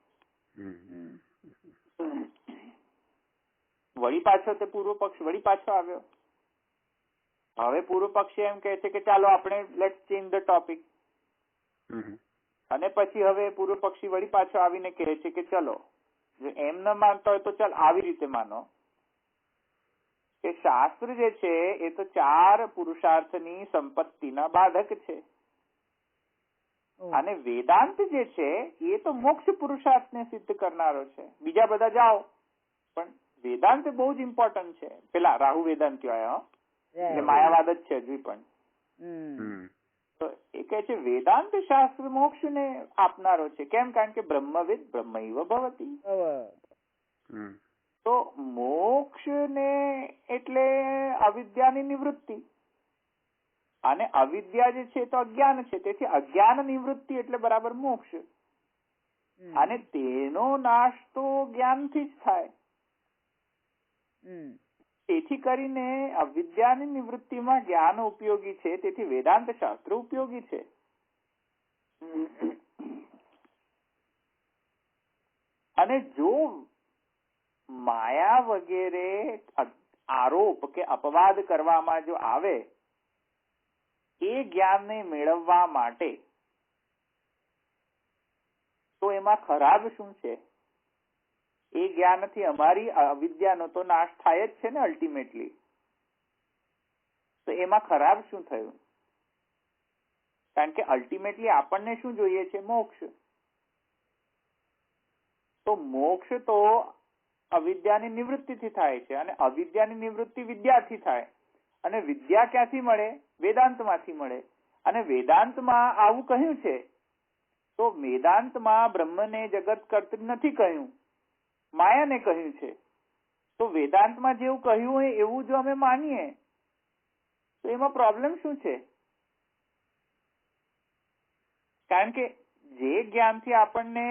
વળી પાછો તે પૂર્વ પક્ષ વળી પાછો આવ્યો. હવે પૂર્વ પક્ષી એમ કહે છે કે ચાલો આપણે લેટ્સ ચેન્જ ધ ટોપિક. અને પછી હવે પૂર્વ પક્ષી વળી પાછો આવીને કહે છે કે ચલો, જો એમ ન માનતા હોય તો ચાલ આવી રીતે માનો કે શાસ્ત્ર જે છે એ તો 4 પુરુષાર્થની સંપત્તિના બાધક છે, અને વેદાંત જે છે એ તો મોક્ષ પુરુષાર્થને સિદ્ધ કરનારો છે. બીજા બધા જાઓ, પણ વેદાંત બહુ જ ઇમ્પોર્ટન્ટ છે. પેલા રાહુ વેદાંત કહેવાય, એટલે માયાવાદ જ છે હજુ પણ. તો એ કહે છે વેદાંત શાસ્ત્ર મોક્ષને આપનારો છે. કેમ? કારણ કે બ્રહ્મવિદ બ્રહ્મૈવ ભવતી. તો મોક્ષ ને એટલે અવિદ્યાની નિવૃત્તિ, અને અવિદ્યા જે છે તો અજ્ઞાન છે. તેથી અજ્ઞાન નિવૃત્તિ એટલે બરાબર મોક્ષ, અને તેનો નાશ તો જ્ઞાનથી જ થાય. તેથી કરીને અવિદ્યાની નિવૃત્તિમાં જ્ઞાન ઉપયોગી છે. તેથી વેદાંત શાસ્ત્ર ઉપયોગી છે. અને જો માયા વગેરે આરોપ કે અપવાદ કરવામાં જો આવે એ જ્ઞાનને મેળવવા માટે, તો એમાં ખરાબ શું છે? એ જ્ઞાનથી અમારી અવિદ્યાનો તો નાશ થાય જ છે ને અલ્ટિમેટલી. તો એમાં ખરાબ શું થયું? કારણ કે અલ્ટિમેટલી આપણને શું જોઈએ છે? મોક્ષ. તો મોક્ષ તો અવિદ્યાની નિવૃત્તિથી થાય છે, અને અવિદ્યાની નિવૃત્તિ વિદ્યાથી થાય. અને વિદ્યા ક્યાંથી મળે? વેદાંતમાંથી મળે. અને વેદાંતમાં આવું કહ્યું છે, તો વેદાંતમાં બ્રહ્મને જગત કર્તા નથી કહ્યું, માયાને કહ્યું છે. તો વેદાંતમાં જેવું કહ્યું હોય એવું જો અમે માનીએ તો એમાં પ્રોબ્લેમ શું છે? કારણ કે જે જ્ઞાનથી આપણને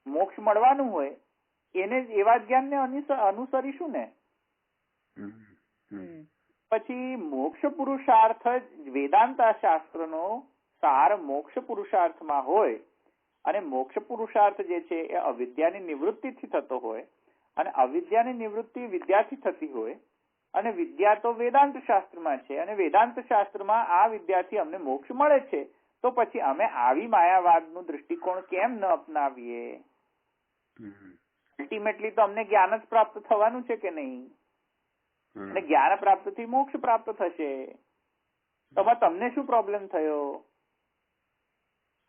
મોક્ષ મળવાનું હોય એને એવા જ્ઞાનને અનુસરીશું ને. પછી મોક્ષ પુરુષાર્થ વેદાંત શાસ્ત્રનો સાર મોક્ષ પુરુષાર્થમાં હોય, અને મોક્ષ પુરુષાર્થ જે છે એ અવિદ્યાની નિવૃત્તિથી થતો હોય, અને અવિદ્યાની નિવૃત્તિ વિદ્યાથી થતી હોય, અને વિદ્યા તો વેદાંત શાસ્ત્રમાં છે, અને વેદાંત શાસ્ત્રમાં આ વિદ્યાથી અમને મોક્ષ મળે છે. તો પછી અમે આવી માયાવાદનું દૃષ્ટિકોણ કેમ ન અપનાવીએ? અલ્ટિમેટલી તો અમને જ્ઞાન જ પ્રાપ્ત થવાનું છે કે નહીં? અને જ્ઞાન પ્રાપ્તથી મોક્ષ પ્રાપ્ત થશે. તો તમને શું પ્રોબ્લેમ થયો?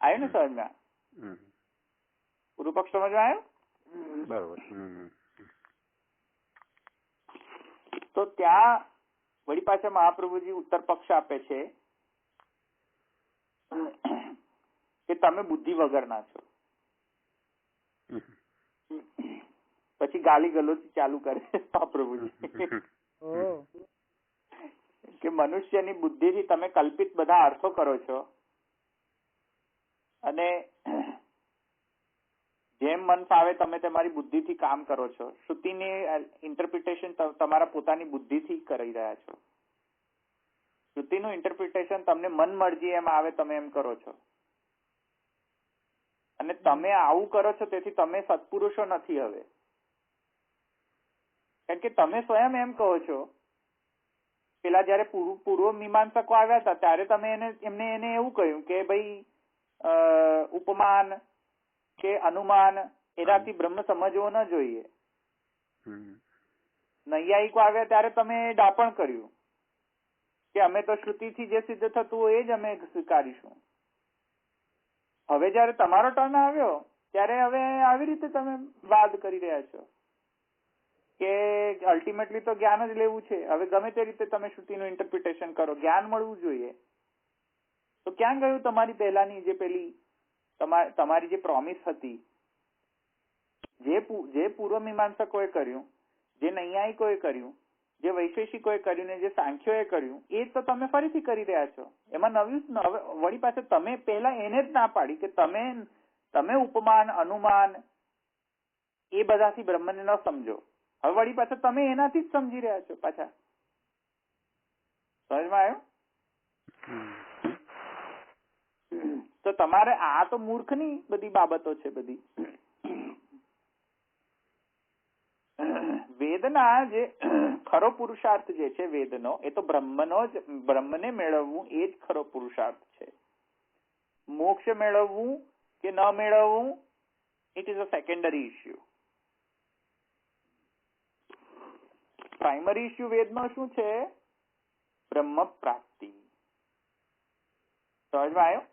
આવ્યું ને સમજમાં? પૂર્વ પક્ષ સમજમાં આવ્યો? બરોબર. તો ત્યાં વળી પાછા મહાપ્રભુજી ઉત્તર પક્ષ આપે છે કે તમે બુદ્ધિ વગરના છો. પછી ગાલી ગલોચી ચાલુ કરે મહાપ્રભુજી કે મનુષ્યની બુદ્ધિથી તમે કલ્પિત બધા અર્થો કરો છો, અને જેમ મન ફાવે તમે તમારી બુદ્ધિથી કામ કરો છો. શ્રુતિની ઇન્ટરપ્રિટેશન તમારા પોતાની બુદ્ધિથી કરી રહ્યા છો. શ્રુતિનું ઇન્ટરપ્રિટેશન તમને મન મરજી એમ આવે તમે એમ કરો છો, અને તમે આવું કરો છો તેથી તમે સત્પુરુષો નથી. હવે કારણ કે તમે સ્વયં એમ કહો છો, પેલા જયારે પૂર્વ મીમાંસકો આવ્યા હતા ત્યારે તમે એમને એવું કહ્યું કે ભાઈ ઉપમાન કે અનુમાન એનાથી બ્રહ્મ સમજવો ન જોઈએ. નૈયાયિકો આવ્યા ત્યારે તમે ડાપણ કર્યું કે અમે તો શ્રુતિથી જે સિદ્ધ થતું હોય એ જ અમે સ્વીકારીશું. હવે જયારે તમારો ટર્ન આવ્યો ત્યારે હવે આવી રીતે તમે વાદ કરી રહ્યા છો કે અલ્ટિમેટલી તો જ્ઞાન જ લેવું છે. હવે ગમે તે રીતે તમે શ્રુતિનું ઇન્ટરપ્રિટેશન કરો, જ્ઞાન મળવું જોઈએ. તો ક્યાં ગયું તમારી પહેલાની જે પેલી તમારી જે પ્રોમિસ હતી, જે પૂર્વ મીમાંસકોએ કર્યું, જે નૈયાયિકોએ કર્યું, જે વૈશેષિકોએ કર્યું ને જે સાંખ્યોએ કર્યું, એ તો તમે ફરીથી કરી રહ્યા છો. એમાં નવ્યું વળી પાસે તમે પહેલા એને જ ના પાડી કે તમે ઉપમાન અનુમાન એ બધાથી બ્રહ્મને ન સમજો. હવે વળી પાસે તમે એનાથી જ સમજી રહ્યા છો પાછા. સમજમાં આવ્યું? તો તમારે આ તો મૂર્ખની બધી બાબતો છે બધી. વેદના જે ખરો પુરુષાર્થ જે છે વેદનો, એ તો બ્રહ્મને મેળવવું એ જ ખરો પુરુષાર્થ છે. મોક્ષ મેળવવું કે ન મેળવવું, it is a secondary issue. Primary issue વેદનો શું છે? બ્રહ્મ પ્રાપ્તિ. સમજમાં આવ્યો?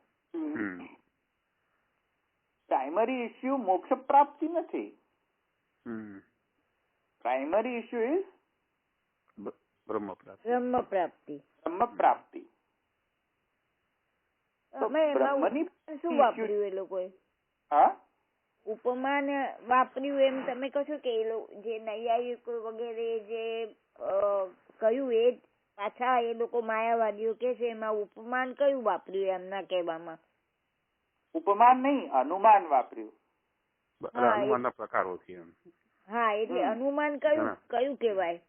પ્રાઇમરી ઇસ્યુ મોક્ષ પ્રાપ્તિ નથી. પ્રાઇમરી ઇસ્યુ ઇઝ બ્રહ્મ પ્રાપ્તિ. બ્રહ્મ પ્રાપ્તિ. બ્રહ્મ પ્રાપ્તિ. બ્રહ્મની શું વાપર્યું એ લોકોએ? હા, ઉપમાન વાપર્યું એમ તમે કહો છો કે એ લોકો જે નૈયાયિકો વગેરે જે કહ્યું એ પાછા એ લોકો માયાવાદીઓ કે છે એમાં ઉપમાન કયું વાપર્યું એમના કહેવામાં? ઉપમાન નહીં, અનુમાન વાપર્યું. અનુમાનના પ્રકારોથી એમ. હા, એટલે અનુમાન કયું કહેવાય?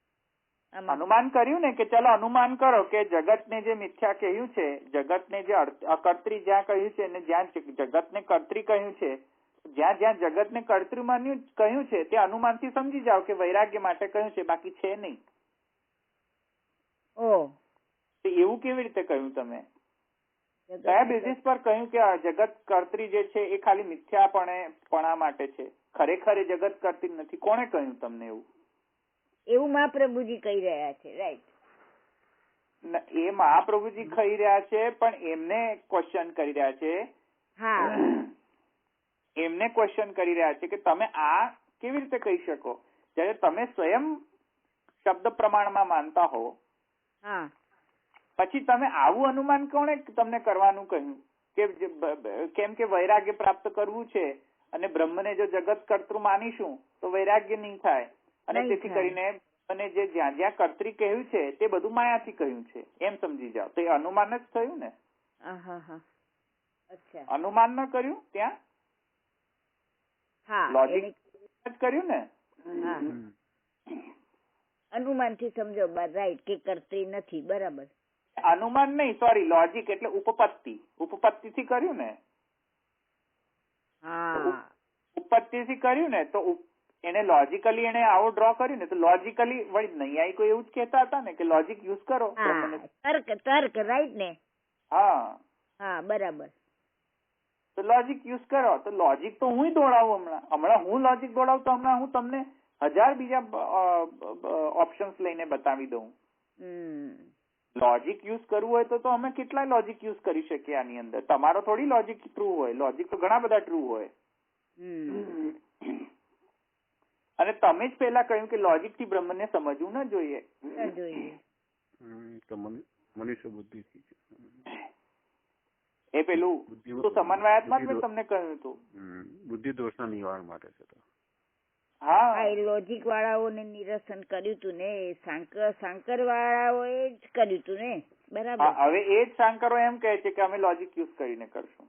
અનુમાન કર્યું ને કે ચલો અનુમાન કરો કે જગતને જે મિથ્યા કહ્યું છે, જગતને જે અકર્તરી જ્યાં કહ્યું છે અને જ્યાં જગતને કર્તરી કહ્યું છે, જ્યાં જ્યાં જગતને કર્તૃ માન્યું કહ્યું છે તે અનુમાનથી સમજી જાઓ કે વૈરાગ્ય માટે કહ્યું છે, બાકી છે નહીં. એવું કેવી રીતે કહ્યું તમે? કયા બેઝિસ પર કહ્યું કે જગત કર્તરી જે છે એ ખાલી મિથ્યાપણા માટે છે, ખરેખર એ જગત કર્તરી નથી? કોણે કહ્યું તમને એવું? એવું મહાપ્રભુજી કહી રહ્યા છે, રાઈટ? એ મહાપ્રભુજી કહી રહ્યા છે, પણ એમને ક્વેશ્ચન કરી રહ્યા છે. હા, એમને ક્વેશ્ચન કરી રહ્યા છે કે તમે આ કેવી રીતે કહી શકો જ્યારે તમે સ્વયં શબ્દ પ્રમાણમાં માનતા હો. હા, પછી તમે આવું અનુમાન કોણે તમને કરવાનું કહ્યું કે કેમ કે વૈરાગ્ય પ્રાપ્ત કરવું છે અને બ્રહ્મને જો જગત કર્તૃ માનીશું તો વૈરાગ્ય નહીં થાય, અને તેથી કરીને અને જે જ્યાં જ્યાં કર્તરી કહ્યું છે તે બધું માયાથી કહ્યું છે એમ સમજી જાઓ. તો એ અનુમાન જ થયું ને. અનુમાન ન કર્યું ત્યાં? લોજિક જ કર્યું ને. અનુમાન થી સમજો, રાઈટ, કે કર્તરી નથી. બરાબર. અનુમાન નહીં, સોરી, લોજિક એટલે ઉપપત્તિ થી કર્યું ને. ઉપપત્તિ થી કર્યું ને તો એને લોજિકલી એને આવો ડ્રો કર્યું ને તો લોજિકલી વળી નૈયાયિકો એવું જ કહેતા હતા ને કે લોજિક યુઝ કરો. તર્ક, રાઈટ ને? હા, બરાબર. તો લોજિક યુઝ કરો. તો લોજિક તો હું દોડાવું હમણાં હું લોજિક દોડાવું તો હમણાં હું તમને 1000 બીજા ઓપ્શન્સ લઈને બતાવી દઉં. લોજિક યુઝ કરવું હોય તો અમે કેટલા લોજિક યુઝ કરી શકીએ આની અંદર? તમારો થોડી લોજિક ટ્રુ હોય, લોજિક તો ઘણા બધા ટ્રુ હોય. અને તમે જ પેલા કહ્યું કે લોજિક થી બ્રહ્મને સમજવું ન જોઈએ. મનુષ્ય બુદ્ધિ એ પેલું તો સમન્વયાત્મક મેં તમને કહ્યું હતું, બુદ્ધિ દોષના નિવારણ માટે છે. હા, એ લોજિક વાળાઓને નિરસન કર્યું હતું ને, શાંકર વાળાઓએ જ કર્યું હતું ને. બરાબર. હવે એ જ શાંકરો એમ કહે છે કે અમે લોજિક યુઝ કરીને કરશું.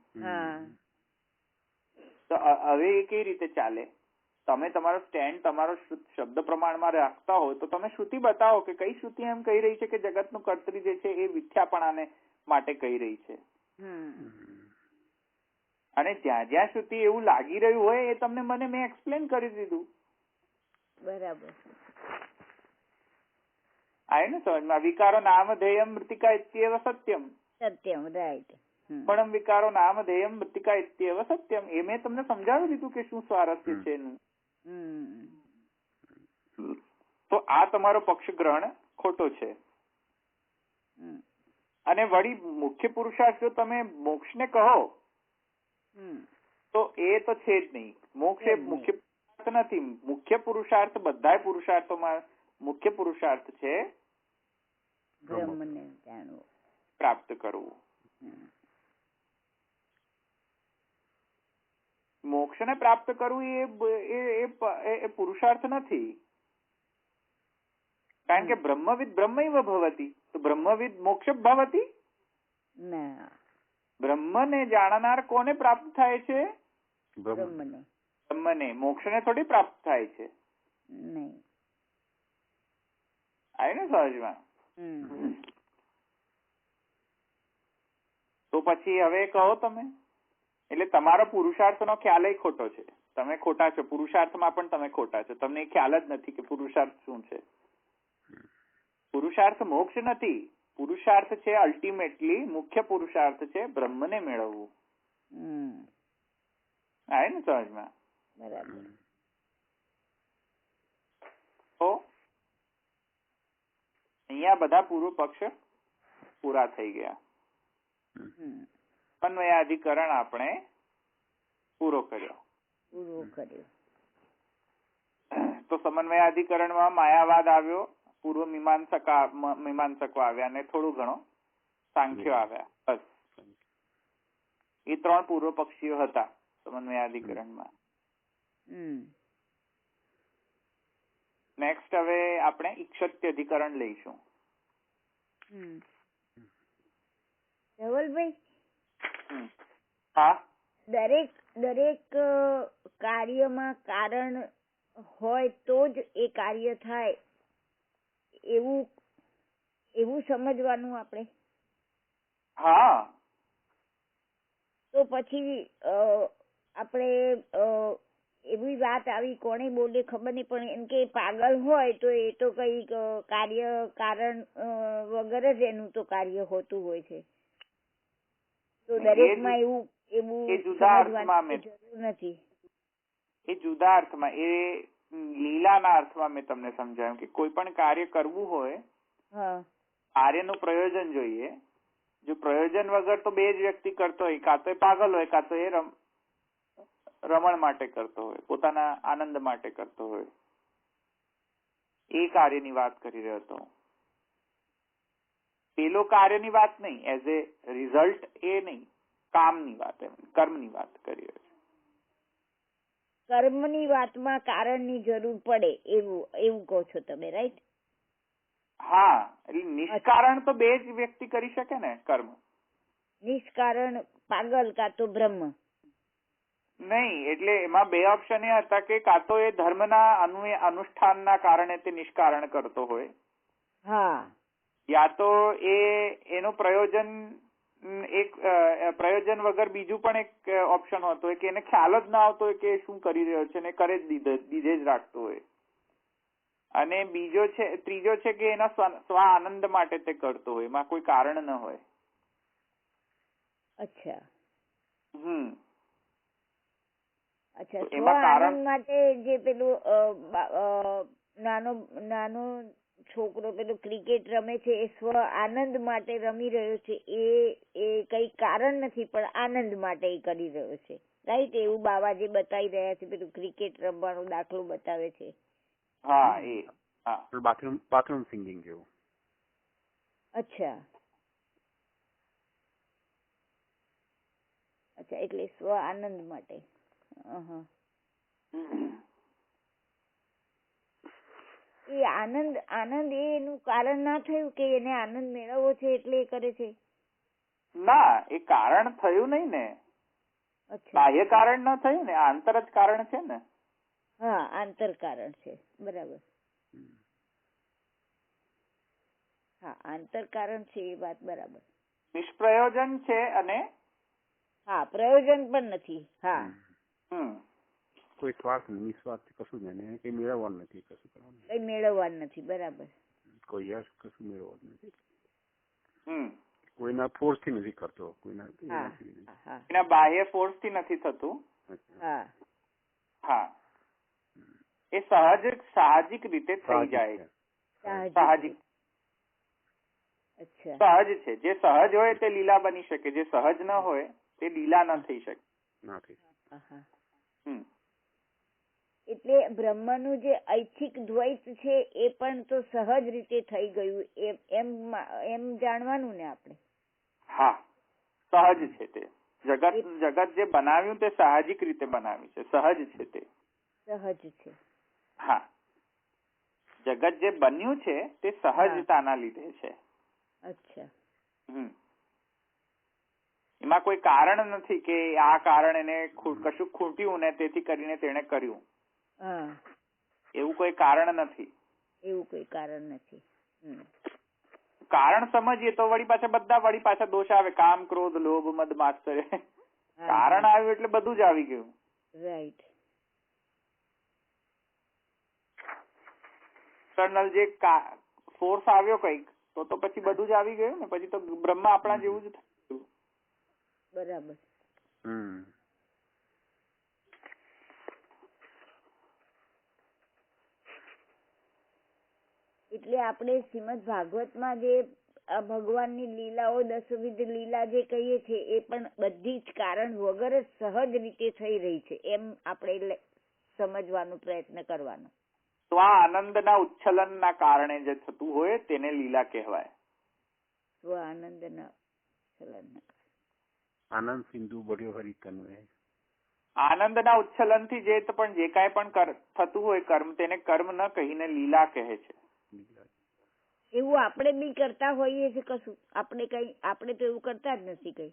તો હવે એ કેવી રીતે ચાલે? તમે તમારો સ્ટેન્ડ તમારો શબ્દ પ્રમાણમાં રાખતા હોય તો તમે શ્રુતિ બતાવો કે કઈ શ્રુતિ એમ કહી રહી છે કે જગતનું કર્તરી જે છે એ મિથ્યાપણાને માટે કહી રહી છે. અને જ્યાં જ્યાં શ્રુતિ એવું લાગી રહ્યું હોય એ તમને મેં એક્સપ્લેન કરી દીધું. બરાબર. આય ને સમજમાં? વિકારો નામધેયમ મૃતિકા ઇત્યેવ સત્યમ. સત્યમ, રાઈટ. પણ વિકારો નામધેયમ મૃતિકા ઇત્યેવ સત્યમ. એ મેં તમને સમજાવી દીધું કે શું સ્વારસ્ય છે એનું. તો આ તમારો પક્ષ ગ્રહણ ખોટો છે. અને વળી મુખ્ય પુરુષાર્થ જો તમે મોક્ષને કહો તો એ તો છે જ નહીં. મોક્ષ એ મુખ્ય પુરુષાર્થ નથી. મુખ્ય પુરુષાર્થ બધા પુરુષાર્થોમાં મુખ્ય પુરુષાર્થ છે બ્રહ્મને જાણવું, પ્રાપ્ત કરવું. મોક્ષને પ્રાપ્ત કરવું એ પુરુષાર્થ નથી. કારણ કે બ્રહ્મવિદ બ્રહ્મૈવ ભવતિ. તો બ્રહ્મવિદ મોક્ષ ભવતિ. ના, બ્રહ્મને જાણનાર કોને પ્રાપ્ત થાય છે? બ્રહ્મને. બ્રહ્મને. મોક્ષને થોડી પ્રાપ્ત થાય છે. નહીં. આવ્યું ને સમજમાં? તો પછી હવે કહો તમે. એટલે તમારો પુરુષાર્થનો ખ્યાલ ખોટો છે. તમે ખોટા છો. પુરુષાર્થમાં પણ તમે ખોટા છો. તમને એ ખ્યાલ જ નથી કે પુરુષાર્થ શું છે. પુરુષાર્થ મોક્ષ નથી. પુરુષાર્થ છે અલ્ટિમેટલી મુખ્ય પુરુષાર્થ છે બ્રહ્મને મેળવવું. આવે ને સમજમાં? બરાબર. તો અહીંયા બધા પૂર્વ પક્ષ પૂરા થઈ ગયા. સમન્વયાધિકરણ આપણે પૂરો કર્યો. તો સમન્વયાધિકરણમાં માયાવાદ આવ્યો, પૂર્વ મીમાંસકો આવ્યા અને થોડું ઘણો સાંખ્યો આવ્યા. બસ એ 3 પૂર્વ પક્ષીઓ હતા સમન્વયાધિકરણમાં. નેક્સ્ટ હવે આપણે ઈક્ષત્યધિકરણ લઈશું. ધવલભાઈ, હા, દરેક કાર્યમાં કારણ હોય તો જ એ કાર્ય થાય એવું સમજવાનું આપણે. હા. તો પછી આપણે એવી વાત આવી, કોને બોલે ખબર નહીં, પણ એમ કે પાગલ હોય તો એ તો કઈક કાર્ય કારણ વગર જ એનું તો કાર્ય હોતું હોય છે. તો દરેકમાં એવું જુદા અર્થમાં જરૂર નથી. એ જુદા અર્થમાં, એ લીલાના અર્થમાં મેં તમને સમજાવ્યું કે કોઈ પણ કાર્ય કરવું હોય, કાર્યનું પ્રયોજન જોઈએ. જો પ્રયોજન વગર તો 2 જ વ્યક્તિ કરતો હોય, કાં તો એ પાગલ હોય, કાં તો એ રમણ માટે કરતો હોય, પોતાના આનંદ માટે કરતો હોય. એ કાર્યની વાત કરી રહ્યો હતો. પેલો કાર્યની વાત નહીં, એઝ એ રિઝલ્ટ એ નહીં, કામની વાત, કર્મની વાત કરી રહ્યો છે. કર્મની વાતમાં કારણની જરૂર પડે એવું કહો છો તમે, રાઈટ? હા, એટલે નિષ્કારણ તો 2 જ વ્યક્તિ કરી શકે ને કર્મ. નિષ્કારણ પાગલ કાં તો બ્રહ્મ નહીં. એટલે એમાં 2 ઓપ્શન એ હતા કે કાં તો એ ધર્મના અનુષ્ઠાનના કારણે તે નિષ્કારણ કરતો હોય, હા, યા તો એનું પ્રયોજન વગર બીજું પણ એક ઓપ્શન હોતો હોય કે એને ખ્યાલ જ ના આવતો હોય કે શું કરી રહ્યો છે ને કરે જ દીધે જ રાખતો હોય. અને ત્રીજો છે કે એના સ્વ આનંદ માટે તે કરતો હોય, એમાં કોઈ કારણ ન હોય. અચ્છા. અચ્છા, સ્વ આનંદ માટે જે પેલું નાનો છોકરો પેલું ક્રિકેટ રમે છે, એ સ્વ આનંદ માટે રમી રહ્યો છે, એ કઈ કારણ નથી પણ આનંદ માટે એ કરી રહ્યો છે, રાઈટ? એવું બાવાજી બતાવી રહ્યા છે, પેલું ક્રિકેટ રમવાનો દાખલો બતાવે છે. હા, એ બાથરૂમ સિંગિંગ જેવું. અચ્છા, એટલે સ્વ આનંદ માટે. એ આનંદ એનું કારણ ના થયું કે એને આનંદ મેળવવો છે એટલે એ કરે છે? ના, એ કારણ થયું નહીં ને. બાહ્ય કારણ ન થયું ને, આંતર જ કારણ છે ને. હા, આંતર કારણ છે, બરાબર. હા, આંતર કારણ છે, એ વાત બરાબર. નિષ્પ્રયોજન છે અને હા, પ્રયોજન પણ નથી. હા, કોઈ સ્વાર્થ નિસ્વાર્થ કશું જ નહીં, કઈ મેળવવાનું નથી, કશું કરવાનું, કઈ મેળવવાનું નથી, બરાબર. કોઈ યશ કશું મેળવવાનું નથી, કોઈના ફોર્સ થી નથી કરતો, કોઈના બાહ્ય ફોર્સ થી નથી થતું. હા, હા. એ સાહજિક રીતે થઈ જાય. સાહજિક અચ્છા સહજ છે. જે સહજ હોય તે લીલા બની શકે, જે સહજ ન હોય તે લીલા ન થઈ શકે. આહા. હમ એટલે બ્રહ્મનું જે ઐચ્છિક દ્વૈત છે એ પણ તો સહજ રીતે થઈ ગયું એમ જાણવાનું ને આપણે. હા, સહજ છે તે. જગત જે બનાવ્યું તે સાહજિક રીતે બનાવ્યું છે, સહજ છે તે. સહજ છે. હા, જગત જે બન્યું છે તે સહજતાના લીધે છે. અચ્છા. એમાં કોઈ કારણ નથી કે આ કારણ એને કશું ખૂટ્યું ને તેથી કરીને તેને કર્યું. એવું કોઈ કારણ નથી. એવું કોઈ કારણ નથી. કારણ સમજીએ તો વળી પાછા દોષ આવે. કામ, ક્રોધ, લોભ, મદ, માત્સર્ય. કારણ આવ્યું એટલે બધું જ આવી ગયું. રાઈટ. એક્સટર્નલ જે ફોર્સ આવ્યો કઈક તો પછી બધું જ આવી ગયું ને. પછી તો બ્રહ્મ આપણા જેવું જ થયું. બરાબર. એટલે આપણે શ્રીમદ ભાગવતમાં જે ભગવાનની લીલાઓ 10 લીલા જે કહીએ છીએ એ પણ બધી જ કારણ વગર જ સહજ રીતે થઈ રહી છે એમ આપણે સમજવાનો પ્રયત્ન કરવાનો. તો આ આનંદના ઉચ્છલનના કારણે જે થતું હોય તેને લીલા કહેવાય. સ્વ આનંદના ઉચ્છલનના આનંદ સિંધુ બળ્યો હરિ તન્વે. આનંદના ઉચ્છલનથી જે પણ જે કાંઈ પણ થતું હોય કર્મ, તેને કર્મ ન કહીને લીલા કહે છે. એવું આપણે બી કરતા હોઈએ છીએ કશું? આપણે તો એવું કરતા જ નથી કઈ.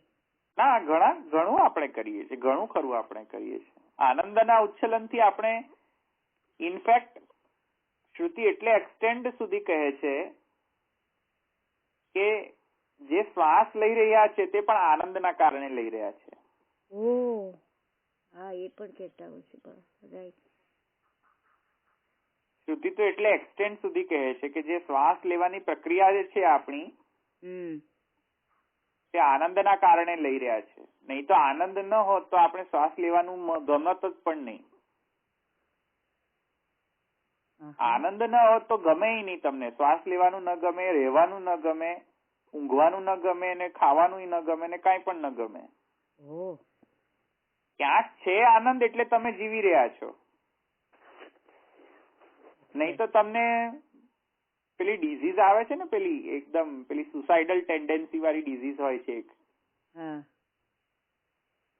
ના, ઘણું આપણે કરીએ છીએ. ઘણું ખરું આપણે કરીએ છીએ. આનંદના ઉચ્છલનથી આપણે ઇનફેક્ટ શ્રુતિ એટલે એક્સટેન્ડ સુધી કહે છે કે જે શ્વાસ લઈ રહ્યા છે તે પણ આનંદના કારણે લઈ રહ્યા છે. ઓહ, હા, એ પણ કહેતા હોય છે. રાઈટ. શ્રુતિ તો એટલે એક્સટેન્ડ સુધી કહે છે કે જે શ્વાસ લેવાની પ્રક્રિયા જે છે આપણી તે આનંદના કારણે લઈ રહ્યા છે. નહીં તો આનંદ ન હોત તો આપણે શ્વાસ લેવાનું ગમત જ પણ નહીં. આનંદ ન હોત તો ગમે નહીં તમને. શ્વાસ લેવાનું ન ગમે, રહેવાનું ન ગમે, ઊંઘવાનું ન ગમે, ને ખાવાનું ન ગમે, ને કાંઈ પણ ન ગમે. ક્યાંક છે આનંદ એટલે તમે જીવી રહ્યા છો. નહીં તો તમને પેલી ડિઝીઝ આવે છે ને, પેલી સુસાઇડલ ટેન્ડન્સી વાળી ડિઝીઝ હોય છે એક,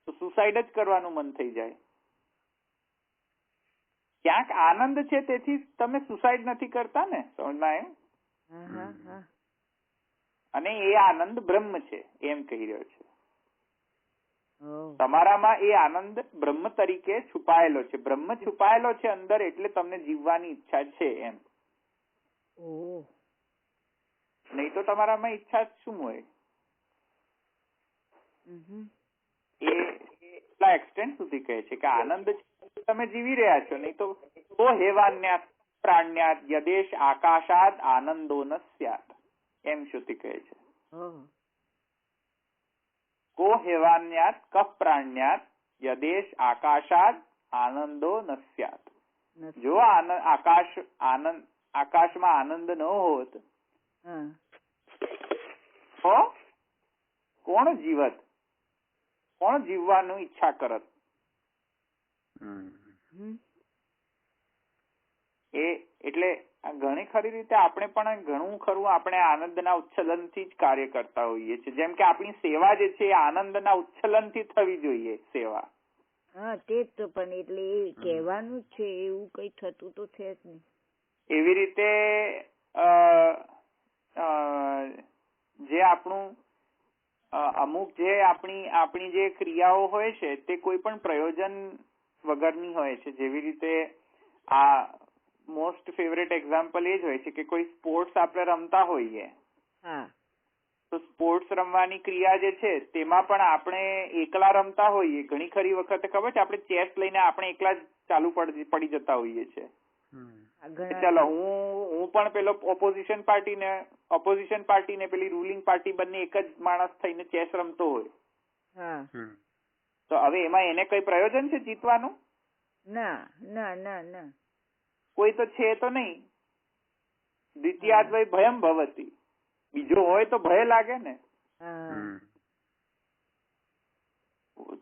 તો સુસાઇડ જ કરવાનું મન થઈ જાય. ક્યાંક આનંદ છે તેથી તમે સુસાઇડ નથી કરતા ને. સમજમાં આવ્યું? અને એ આનંદ બ્રહ્મ છે એમ કહી રહ્યો છે. તમારામાં એ આનંદ બ્રહ્મ તરીકે છુપાયેલો છે. બ્રહ્મ છુપાયેલો છે અંદર, એટલે તમને જીવવાની ઈચ્છા છે એમ. નહીં તો તમારામાં ઈચ્છા શું હોય? એ એટલા એક્સટેન્ટ સુધી કહે છે કે આનંદ તમે જીવી રહ્યા છો. નહીં તો હેવાન્યાત પ્રાણ્યાત યદેશ આકાશાદ આનંદો ન સ્યાત એમ શ્રુતિ કહે છે. કો હેવાન્યાત કઃ પ્રાણ્યાત યદેશ આકાશાદ આનંદો ન સ્યાત. જો આકાશમાં આનંદ ન હોત તો કોણ જીવત? કોણ જીવવાનું ઈચ્છા કરત? એટલે ઘણી ખરી રીતે આપણે પણ ઘણું ખરું આપણે આનંદના ઉચ્છલનથી જ કાર્ય કરતા હોઈએ છીએ. જેમ કે આપણી સેવા જે છે એ આનંદના ઉચ્છલનથી થવી જોઈએ સેવા. હા, તે જ તો. પણ એટલે એ કહેવાનું જ છે, એવું કઈ થતું તો છે જ નહીં. એવી રીતે જે આપણું અમુક જે આપણી જે ક્રિયાઓ હોય છે તે કોઈ પણ પ્રયોજન વગરની હોય છે. જેવી રીતે આ મોસ્ટ ફેવરેટ એક્ઝામ્પલ એ જ હોય છે કે કોઈ સ્પોર્ટ્સ આપણે રમતા હોઈએ તો સ્પોર્ટ્સ રમવાની ક્રિયા જે છે તેમાં પણ આપણે એકલા રમતા હોઈએ. ઘણી ખરી વખતે ખબર છે આપણે ચેસ લઈને આપણે એકલા જ ચાલુ પડી જતા હોઈએ છીએ. ચાલો હું પણ પેલો ઓપોઝિશન પાર્ટી ને પેલી રૂલિંગ પાર્ટી બંને એક જ માણસ થઈને ચેસ રમતો હોય તો હવે એમાં એને કઈ પ્રયોજન છે જીતવાનું? ના ના ના ના. કોઈ તો છે તો નહીં. દ્વિતીયાદ વય ભયમ ભવતી, બીજો હોય તો ભય લાગે ને.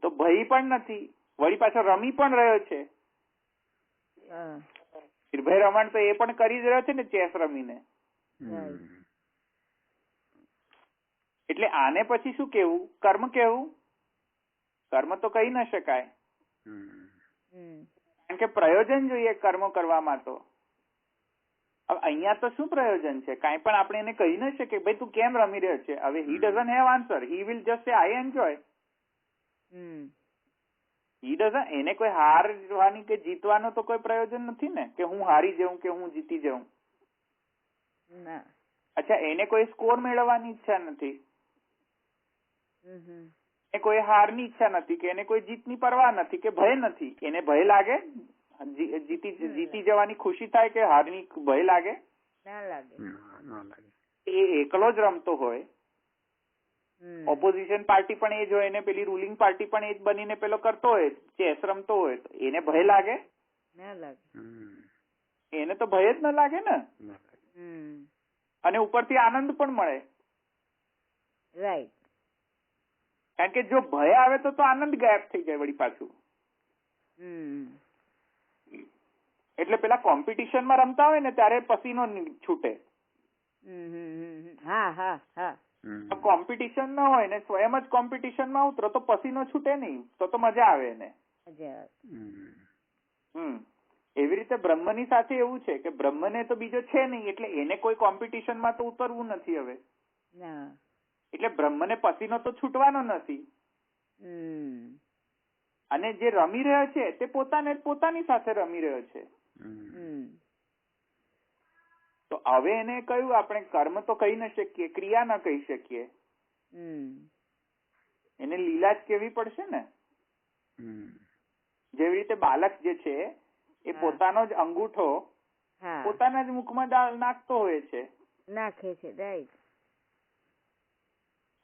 તો ભય પણ નથી, વળી પાછો રમી પણ રહ્યો છે. નિર્ભય રમણ તો એ પણ કરી જ રહ્યો છે ને ચેસ રમીને. એટલે આને પછી શું કેવું? કર્મ કેવું? કર્મ તો કહી ન શકાય, કારણ કે પ્રયોજન જોઈએ કર્મ કરવામાં. તો હવે અહીંયા તો શું પ્રયોજન છે? કાંઈ પણ આપણે એને કહી ન શકીએ ભાઈ તું કેમ રમી રહ્યો છે. હવે he doesn't have answer, he will just say I enjoy. એને કોઈ હારવાની કે જીતવાનો તો કોઈ પ્રયોજન નથી ને, કે હું હારી જાઉં કે હું જીતી જાઉં. અચ્છા, એને કોઈ સ્કોર મેળવવાની ઈચ્છા નથી, એને કોઈ હારની ઈચ્છા નથી, કે એને કોઈ જીતની પરવા નથી, કે ભય નથી. એને ભય લાગે જીતી જવાની ખુશી થાય કે હારની ભય લાગે? ના લાગે. એ એકલો જ રમતો હોય, ઓપોઝિશન પાર્ટી પણ એ જ હોય ને પેલી રૂલિંગ પાર્ટી પણ એ જ બનીને પેલો કરતો હોય, ચેસ રમતો હોય, તો એને ભય લાગે? ના લાગે. એને તો ભય જ ન લાગે ને. અને ઉપરથી આનંદ પણ મળે. રાઈટ. કારણ કે જો ભય આવે તો આનંદ ગાયબ થઈ જાય વળી પાછું. એટલે પેલા કોમ્પિટિશનમાં રમતા હોય ને ત્યારે પસીનો છૂટે. કોમ્પિટિશન ન હોય ને સ્વયં જ કોમ્પિટિશનમાં ઉતરો તો પસીનો છૂટે નહીં, તો મજા આવે એને. એવી રીતે બ્રહ્મની સાથે એવું છે કે બ્રહ્મને તો બીજો છે નહીં, એટલે એને કોઈ કોમ્પિટિશનમાં તો ઉતરવું નથી હવે. એટલે બ્રહ્મને પસીનો તો છૂટવાનો નથી. અને જે રમી રહ્યો છે તે પોતાની સાથે રમી રહ્યો છે. તો હવે એને કહ્યું આપણે કર્મ તો કહી ન શકીએ, ક્રિયા ન કહી શકીએ, એને લીલા જ કેવી પડશે ને. જેવી રીતે બાળક જે છે એ પોતાનો જ અંગૂઠો પોતાના જ મુખમાં નાખતો હોય છે, નાખે છે. રાઈટ.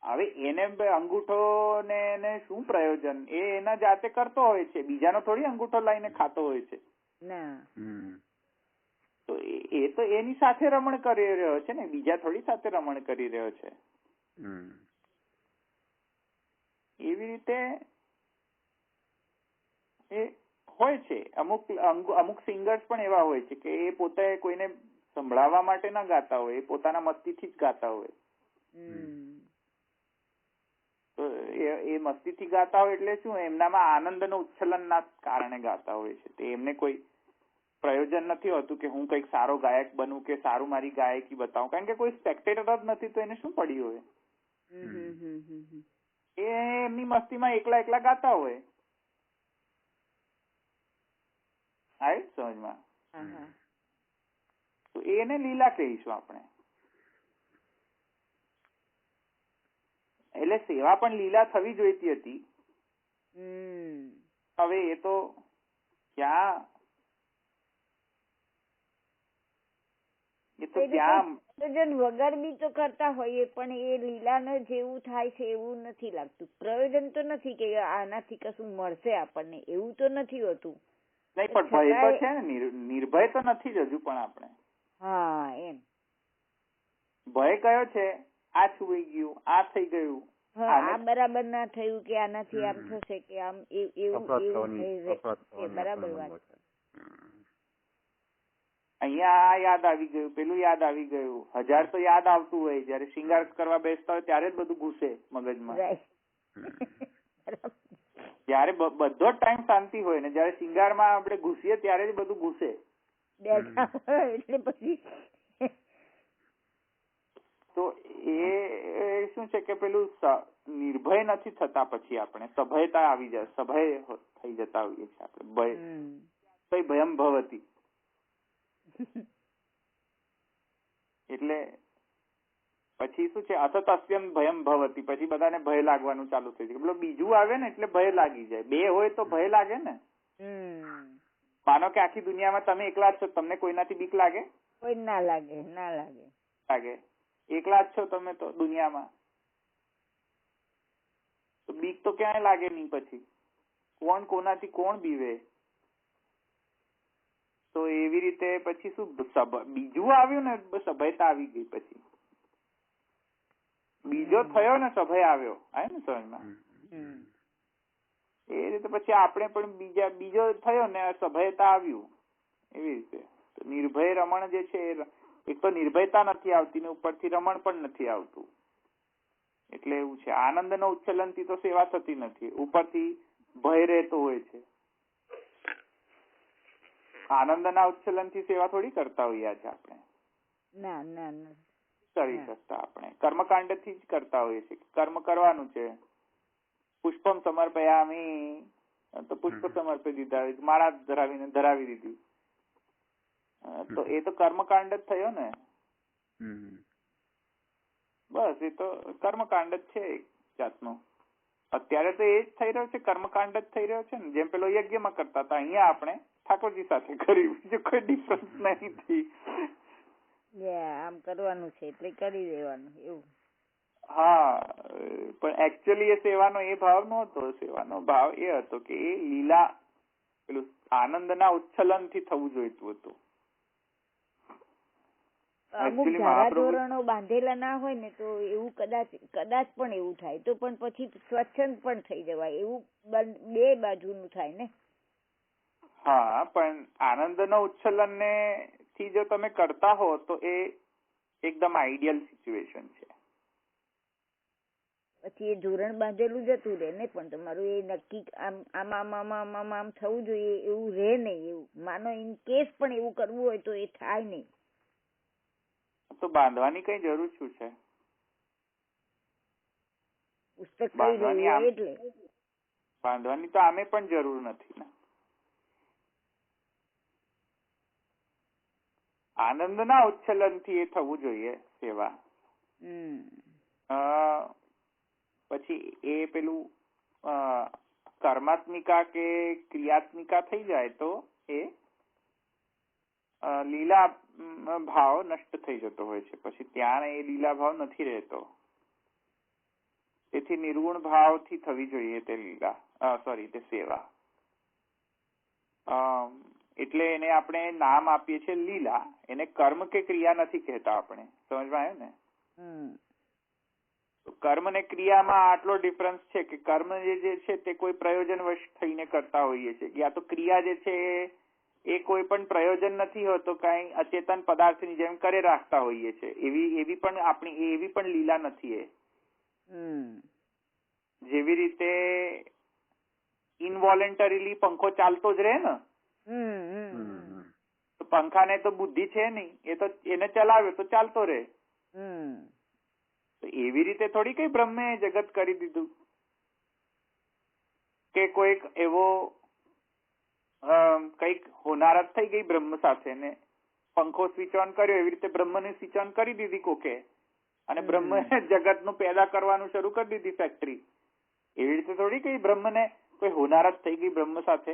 હવે એને અંગૂઠો ને એને શું પ્રયોજન? એ એના જાતે કરતો હોય છે, બીજાનો થોડી અંગૂઠો લઈને ખાતો હોય છે. તો એ તો એની સાથે રમણ કરી રહ્યો છે ને, બીજા થોડી સાથે રમણ કરી રહ્યો છે. એવી રીતે એ હોય છે. અમુક સિંગર્સ પણ એવા હોય છે કે એ પોતે કોઈને સંભળાવવા માટે ના ગાતા હોય, એ પોતાના મસ્તીથી જ ગાતા હોય. તો એ મસ્તીથી ગાતા હોય એટલે શું, એમનામાં આનંદનો ઉચ્છલનના કારણે ગાતા હોય છે. તે એમને કોઈ પ્રયોજન નથી હોતું કે હું કંઈક સારો ગાયક બનું કે સારું મારી ગાયકી બતાવું, કારણ કે કોઈ સ્પેક્ટેટર જ નથી તો એને શું પડી હોય. એ એમની મસ્તીમાં એકલા ગાતા હોય. આવે સમજમાં? તો એને લીલા કહીશું આપણે. એટલે સેવા પણ લીલા થવી જોઈતી હતી. હવે એ તો ક્યાં વગર બી તો કરતા હોઈએ, પણ એ લીલા જેવું થાય છે એવું નથી લાગતું. પ્રયોજન તો નથી કે આનાથી કશું મળશે આપણને, એવું તો નથી હોતું. નહીં, પણ ભય તો છે ને, નિર્ભય તો નથી જ હજુ પણ આપણે. એમ ભય કયો છે? આ છુઈ ગયું, આ થઈ ગયું, આ બરાબર ના થયું, કે આનાથી આમ થશે કે આમ, એવું બરાબર વાત. અહીંયા આ યાદ આવી ગયું, પેલું યાદ આવી ગયું, 1000 તો યાદ આવતું હોય. જયારે શિંગાર કરવા બેસતા હોય ત્યારે જ બધું ઘૂસે મગજમાં. જયારે બધો જ ટાઈમ શાંતિ હોય ને જયારે શિંગારમાં આપણે ઘૂસીએ ત્યારે જ બધું ઘૂસે. એટલે પછી તો એ શું છે કે પેલું નિર્ભય નથી થતા, પછી આપણે સભયતા આવી જાય, સભય થઈ જતા હોઈએ છીએ આપણે. ભય ભયમ ભવતી. એટલે પછી શું છે, અસતસ્યમ ભયમ ભવતી. પછી બધાને ભય લાગવાનું ચાલુ થઈ જાય. પેલું બીજું આવે ને એટલે ભય લાગી જાય. બે હોય તો ભય લાગે ને. માનો કે આખી દુનિયામાં તમે એકલા જ છો, તમને કોઈનાથી બીક લાગે? કોઈ ના લાગે. લાગે. એકલા જ છો તમે તો દુનિયામાં, તો બીક તો ક્યાંય લાગે નહીં. પછી કોણ કોનાથી કોણ બીવે? તો એવી રીતે પછી શું બીજું આવ્યું ને, સભ્યતા આવી ગઈ, પછી બીજો થયો ને સભ્ય આવ્યો, આવે ને સમજમાં? એ રીતે પછી આપણે પણ બીજો થયો ને સભ્યતા આવ્યું, એવી રીતે નિર્ભય રમણ જે છે, એક તો નિર્ભયતા નથી આવતી ને ઉપરથી રમણ પણ નથી આવતું. એટલે એવું છે, આનંદનો ઉચ્છલનથી તો સેવા થતી નથી, ઉપરથી ભય રહેતો હોય છે. આનંદના ઉચ્છલનથી સેવા થોડી કરતા હોઈએ છે આપણે, ના ના ના કરી શકતા. આપણે કર્મકાંડથી જ કરતા હોઈએ છીએ. કર્મ કરવાનું છે, પુષ્પમ સમર્પયામી, તો પુષ્પ સમર્પી દીધા, માળા ધરાવી દીધી, તો એ તો કર્મકાંડ જ થયો ને. બસ એ તો કર્મકાંડ જ છે એક જાતનું. અત્યારે તો એ જ થઈ રહ્યો છે, કર્મકાંડ જ થઈ રહ્યો છે ને. જેમ પેલો યજ્ઞમાં કરતા હતા, અહીંયા આપણે ઠાકોરજી સાથે કર્યું, બીજું કોઈ ડિફરન્સ નથી. આમ કરવાનું છે એટલે કરી દેવાનું એવું. હા, પણ એકચ્યુઅલી એ સેવાનો એ ભાવ નહોતો. સેવાનો ભાવ એ હતો કે એ લીલા પેલું આનંદના ઉચ્છલનથી થવું જોઈતું હતું. અમુક ધારાધોરણો બાંધેલા ના હોય ને તો એવું કદાચ પણ એવું થાય, તો પણ પછી સ્વચ્છંદ પણ થઈ જવાય, એવું બે બાજુનું થાય ને. હા, પણ આનંદનો ઉચ્છલન ને થી જો તમે કરતા હો તો એ એકદમ આઈડિયલ સિચ્યુએશન છે. પછી એ ધોરણ બાંધેલું જતું રહે ને, પણ તમારું એ નક્કી આમ થવું જોઈએ એવું રહે નહીં. એવું માનો ઇન કેસ પણ એવું કરવું હોય તો એ થાય નહીં. તો બાંધવાની કઈ જરૂર શું છે? પુસ્તક કઈ રહ્યું એટલે બાંધવાની તો આમે પણ જરૂર નથી ને. આનંદના ઉચ્છલનથી એ થવું જોઈએ સેવા. પછી એ પેલું કર્માત્મિકા કે ક્રિયાત્મિકા થઈ જાય તો એ લીલા ભાવ નષ્ટ થઈ જતો હોય છે. પછી ત્યાં એ લીલા ભાવ નથી રહેતો. તેથી નિર્ગુણ ભાવથી થવી જોઈએ તે તે સેવા. એટલે એને આપણે નામ આપીએ છીએ લીલા. એને કર્મ કે ક્રિયા નથી કહેતા આપણે. સમજમાં આવ્યું ને? કર્મ ને ક્રિયામાં આટલો ડિફરન્સ છે કે કર્મ જે છે તે કોઈ પ્રયોજન વશ થઈને કરતા હોઈએ છીએ, યા તો ક્રિયા જે છે એ કોઈ પણ પ્રયોજન નથી હોતો, કઈ અચેતન પદાર્થની જેમ કરે રાખતા હોઈએ છીએ. એવી પણ લીલા નથી એ. જેવી રીતે ઇનવોલેન્ટરીલી પંખો ચાલતો જ રહે ને, તો પંખાને તો બુદ્ધિ છે નહીં, એ તો એને ચલાવ્યો તો ચાલતો રહે. તો એવી રીતે થોડી કઈ બ્રહ્મે જગત કરી દીધું કે કોઈક એવો કઈક હોનારત થઈ ગઈ બ્રહ્મ સાથે ને પંખો સ્વિચ ઓન કર્યો, એવી રીતે બ્રહ્મને સ્વિચ ઓન કરી દીધી કોકે, અને બ્રહ્મ જગતનું પેદા કરવાનું શરૂ કરી દીધી ફેક્ટરી. એવી રીતે થોડી કઈ બ્રહ્મને કોઈ હોનારત થઈ ગઈ બ્રહ્મ સાથે.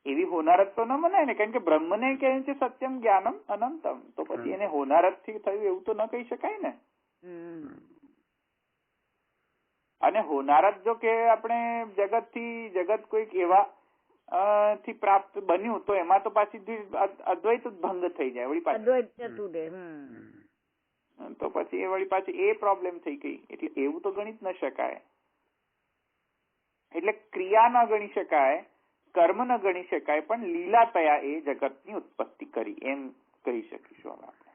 એવી હોનારત તો ન મનાય ને, કારણ કે બ્રહ્મને કહે છે સત્યમ જ્ઞાનમ અનંતમ. તો પછી એને હોનારત થી થયું એવું તો ન કહી શકાય ને. અને હોનારત જો કે આપણે જગત કોઈક એવા થી પ્રાપ્ત બન્યું તો એમાં તો પાછી અદ્વૈત ભંગ થઈ જાય વળી પાછી. તો પછી એ વળી પાછી એ પ્રોબ્લેમ થઈ ગઈ. એટલે એવું તો ગણી જ ન શકાય. એટલે ક્રિયા ન ગણી શકાય, કર્મ ન ગણી શકાય, પણ લીલા તયા એ જગતની ઉત્પત્તિ કરી એમ કહી શકીશું આપણે.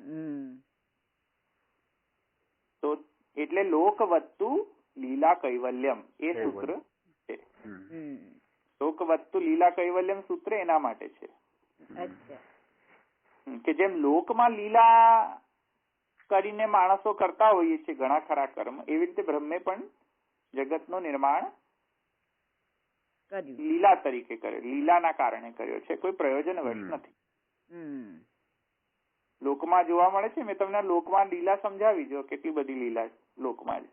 તો એટલે લોકવત્તુ લીલા કૈવલ્યમ એ સૂત્ર છે. લોકવત્તુ લીલા કૈવલ્યમ સૂત્ર એના માટે છે કે જેમ લોકમાં લીલા કરીને માણસો કરતા હોઈએ છે ઘણા ખરા કર્મ, એવી રીતે બ્રહ્મે પણ જગતનું નિર્માણ લીલા તરીકે કર્યો, લીલાના કારણે કર્યો છે, કોઈ પ્રયોજન વશ નથી. લોકમાં જોવા મળે છે. મેં તમને લોકમાં લીલા સમજાવી જો, કેટલી બધી લીલા લોકમાં જ.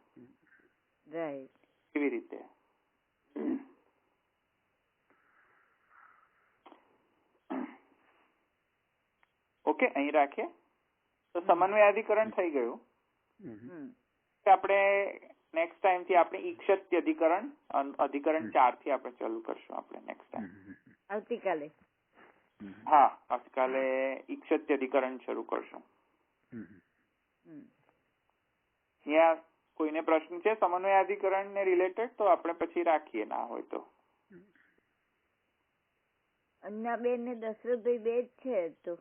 કેવી રીતે ઓકે, અહીં રાખીએ. તો સમન્વય અધિકરણ થઈ ગયું. આપણે નેક્સ્ટ ટાઈમ થી આપણે ઈક્ષત્ય અધિકરણ 4 થી આપણે ચાલુ કરશું આપણે નેક્સ્ટ ટાઈમ. આવતીકાલે. હા, આવતીકાલે ઈક્ષત્યધિકરણ શરૂ કરશું. ત્યાં કોઈને પ્રશ્ન છે સમન્વયાધિકરણ ને રિલેટેડ તો આપણે પછી રાખીએ, ના હોય તો. અન્નાબેન ને દશરથભાઈ બે જ છે તો.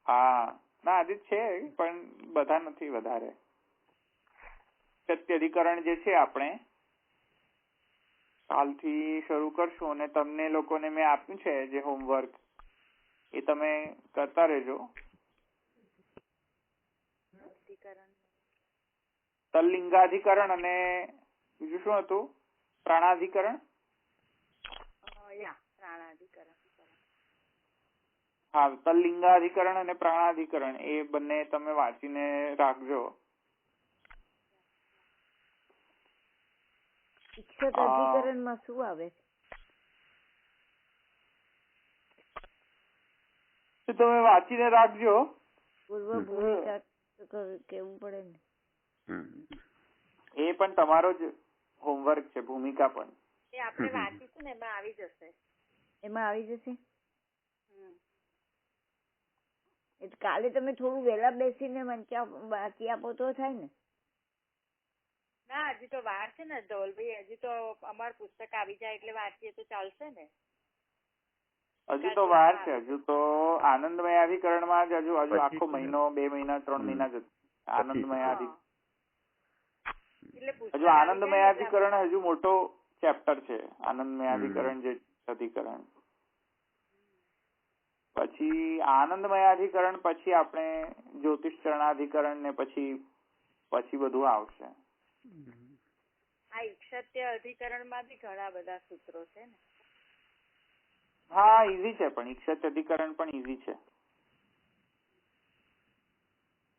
હા, ના આજે છે પણ બધા નથી વધારે. સત્યાધિકરણ જે છે આપણે કાલથી શરૂ કરશું અને તમને લોકોને મેં આપ્યું છે જે હોમવર્ક એ તમે કરતા રહેજો. તલ્લિંગાધિકરણ અને બીજું શું હતું? પ્રાણાધિકરણ. હા, તલ્લિંગાધિકરણ અને પ્રાણાધિકરણ એ બંને તમે વાંચીને રાખજો. ઈક્ષત અધિકરણમાં શું આવે? તમે વાંચીને રાખજો. પૂર્વ ભૂમિકા કેવું પડે ને. એ પણ તમારો જ હોમવર્ક છે, ભૂમિકા પણ. એ આપણે વાંચીશું ને એમાં આવી જશે. એમાં આવી જશે. કાલે તમે થોડું વહેલા બેસીને વાંચી આપો તો થાય ને. ના, હજી તો વાર છે ને ધવલભાઈ, હજી તો અમારું પુસ્તક આવી જાય એટલે વાંચીએ તો ચાલશે ને. હજુ તો વાર છે, હજુ તો આનંદમયાધિકરણમાં જ હજુ આખો મહિનો, 2 મહિના, 3 મહિના જ હજુ આનંદમયાધિકરણ હજુ મોટો ચેપ્ટર છે. આનંદમયાધિકરણ જે અધિકરણ પછી આનંદમયાધિકરણ પછી આપણે જ્યોતિષચરણાધિકરણ ને પછી બધું આવશે. આ ઈક્ષત્ય અધિકરણમાં બી ઘણા બધા સૂત્રો છે ને. હા, ઈઝી છે પણ ઈક્ષત અધિકરણ પણ ઈઝી છે.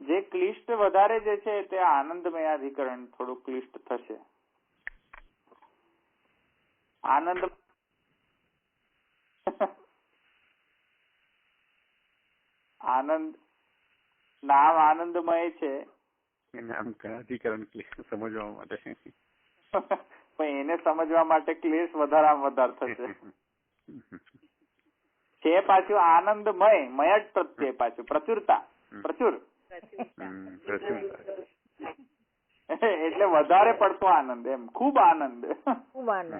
જે ક્લિષ્ટ વધારે જે છે તે આનંદમયાધિકરણ થોડું ક્લિષ્ટ થશે. આનંદ નામ આનંદમય છે. નામ અધિકરણ સમજવા માટે પણ એને સમજવા માટે ક્લેશ વધારામાં વધારે થશે. છે પાછું આનંદમય, મય જ પ્રત્યે પાછું પ્રચુરતા, પ્રચુર એટલે વધારે પડતો આનંદ, એમ ખૂબ આનંદ. ખૂબ આનંદ.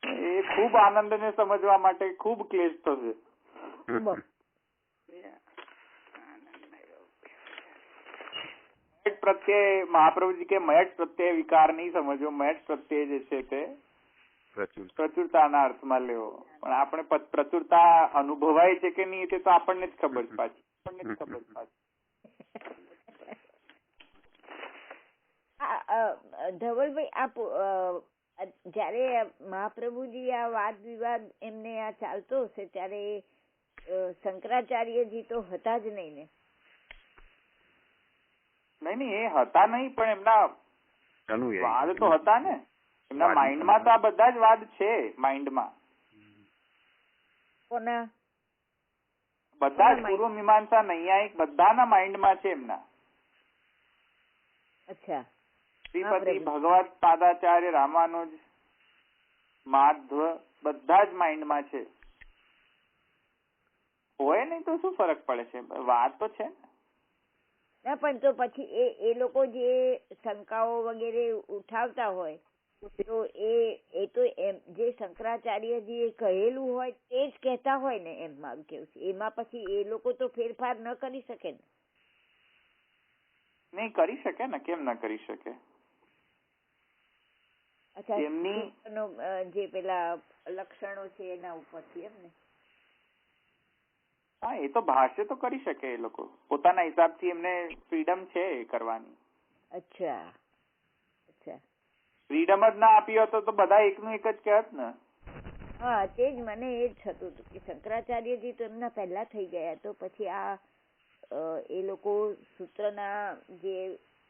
એ ખૂબ આનંદ ને સમજવા માટે ખૂબ ક્લેશ થશે. પ્રત્યે મહાપ્રભુજી કે મયટ પ્રત્યે વિકાર નહીં સમજવો, મયટ પ્રત્યે જે છે તે પ્રચુરતાના અર્થમાં લેવો. પણ આપણે પ્રચુરતા અનુભવાય છે કે નહીં તે તો આપણને જ ખબર છે પાછી. ધવલભાઈ, આપ જયારે મહાપ્રભુજી આ વાદ વિવાદ એમને આ ચાલતો હશે ત્યારે શંકરાચાર્યજી તો હતા જ નહીં ને? નહીં, એ હતા નહીં પણ એમના વાદ તો હતા ને. એમના માઇન્ડમાં તો આ બધા જ વાદ છે. માઇન્ડમાં કોના? બધા જ પૂર્વ મીમાંસા નૈયાયિક બધાના માઇન્ડમાં છે એમના. અચ્છા. શ્રીપતિ, ભગવત પાદાચાર્ય, રામાનુજ, માધવ બધા જ માઇન્ડમાં છે. હોય નહીં તો શું ફરક પડે છે? વાત તો છે ને. ના, પણ તો પછી એ લોકો જે શંકાઓ વગેરે ઉઠાવતા હોય તો એ તો એમ જે શંકરાચાર્યજી એ કહેલું હોય તે જ કહેતા હોય ને, એમ મારું કેવું છે. એમાં પછી એ લોકો તો ફેરફાર ન કરી શકે ને? નહીં કરી શકે ને, કેમ ના કરી શકે? અચ્છા, જે પેલા લક્ષણો છે એના ઉપરથી એમ ને? હા, એ તો ભાષ્ય તો કરી શકે એ લોકો પોતાના હિસાબથી, એમને ફ્રીડમ છે એ કરવાની. અચ્છા. ફ્રીડમ જ ના આપી હોત તો બધા એકનું એક જ કહેત ને. હા, તે જ મને એ જ થતું હતું કે શંકરાચાર્યજી તો એમના પહેલા થઈ ગયા, તો પછી આ એ લોકો સૂત્રના જે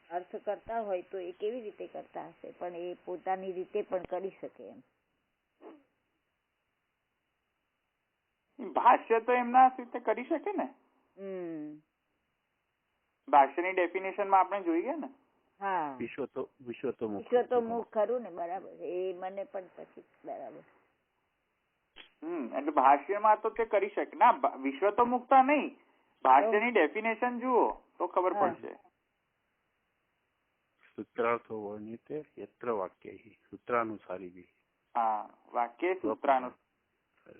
અર્થ કરતા હોય તો એ કેવી રીતે કરતા હશે? પણ એ પોતાની રીતે પણ કરી શકે એમ. ભાષ્ય તો એમના રીતે કરી શકે ને. ભાષ્યની ડેફિનેશનમાં આપણે જોઈએ ને. હા, વિશ્વતોમુખ ખરું ને, બરાબર. એ મને પણ પછી બરાબર. એટલે ભાષ્યમાં તો તે કરી શકે ના, વિશ્વ તો મુક્તા નહીં, ભાષ્યની ડેફિનેશન જુઓ તો ખબર પડશે. સૂત્રાર્થો વર્ણિતે યત્ર વાક્યૈ સૂત્રાનુસારી. હા, વાક્ય સૂત્રાનુસારી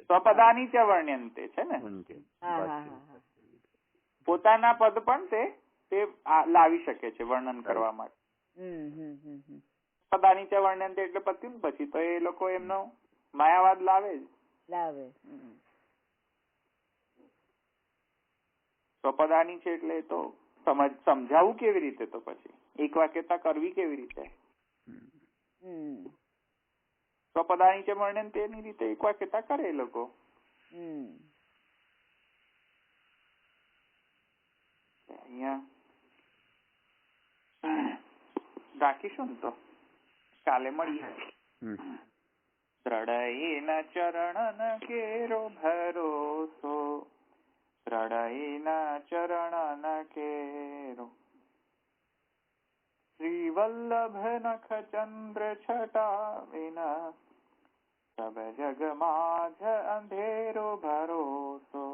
સ્વપદાની ચ વર્ણ્યંતે છે ને, પોતાના પદ પણ તે લાવી શકે છે વર્ણન કરવા માટે. પદાની ચ વર્ણ્યંતે એટલે પત્યું પછી તો એ લોકો એમનો માયાવાદ લાવે જ. સ્વપદાની છે એટલે તો સમજાવવું કેવી રીતે, તો પછી એક વાક્યતા કરવી કેવી રીતે? સ્વપદાની છે વર્ણન તેની રીતે એક વાક્યતા કરે એ લોકો. અહીંયા રાખીશું ને, તો કાલે મળીએ. પ્રણયન ચરણ કેરો ભરોસો, પ્રણયન ચરણ કેરો, શ્રી વલ્લભ નખ ચંદ્ર છટા વિના, સબ જગ માઝ અંધેરો ભરોસો,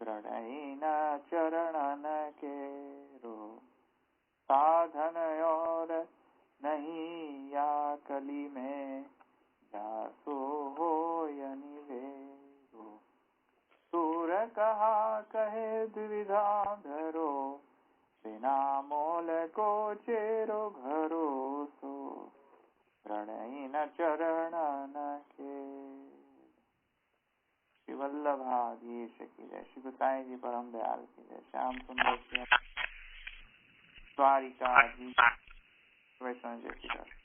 પ્રણયન ચરણ કેરો, साधन और नहीं या कली में, जासो हो निवेरो, सूर कहा कहे द्विविधा धरो, बिना मोल को चेरो भरोसो, प्रणयी न चरण के. श्री वल्लभाधीश की जय, श्री गोसाई जी परम दयाल की जय, श्याम सुंदर द्वारिका जी वैष्णव जय श्री कृष्ण.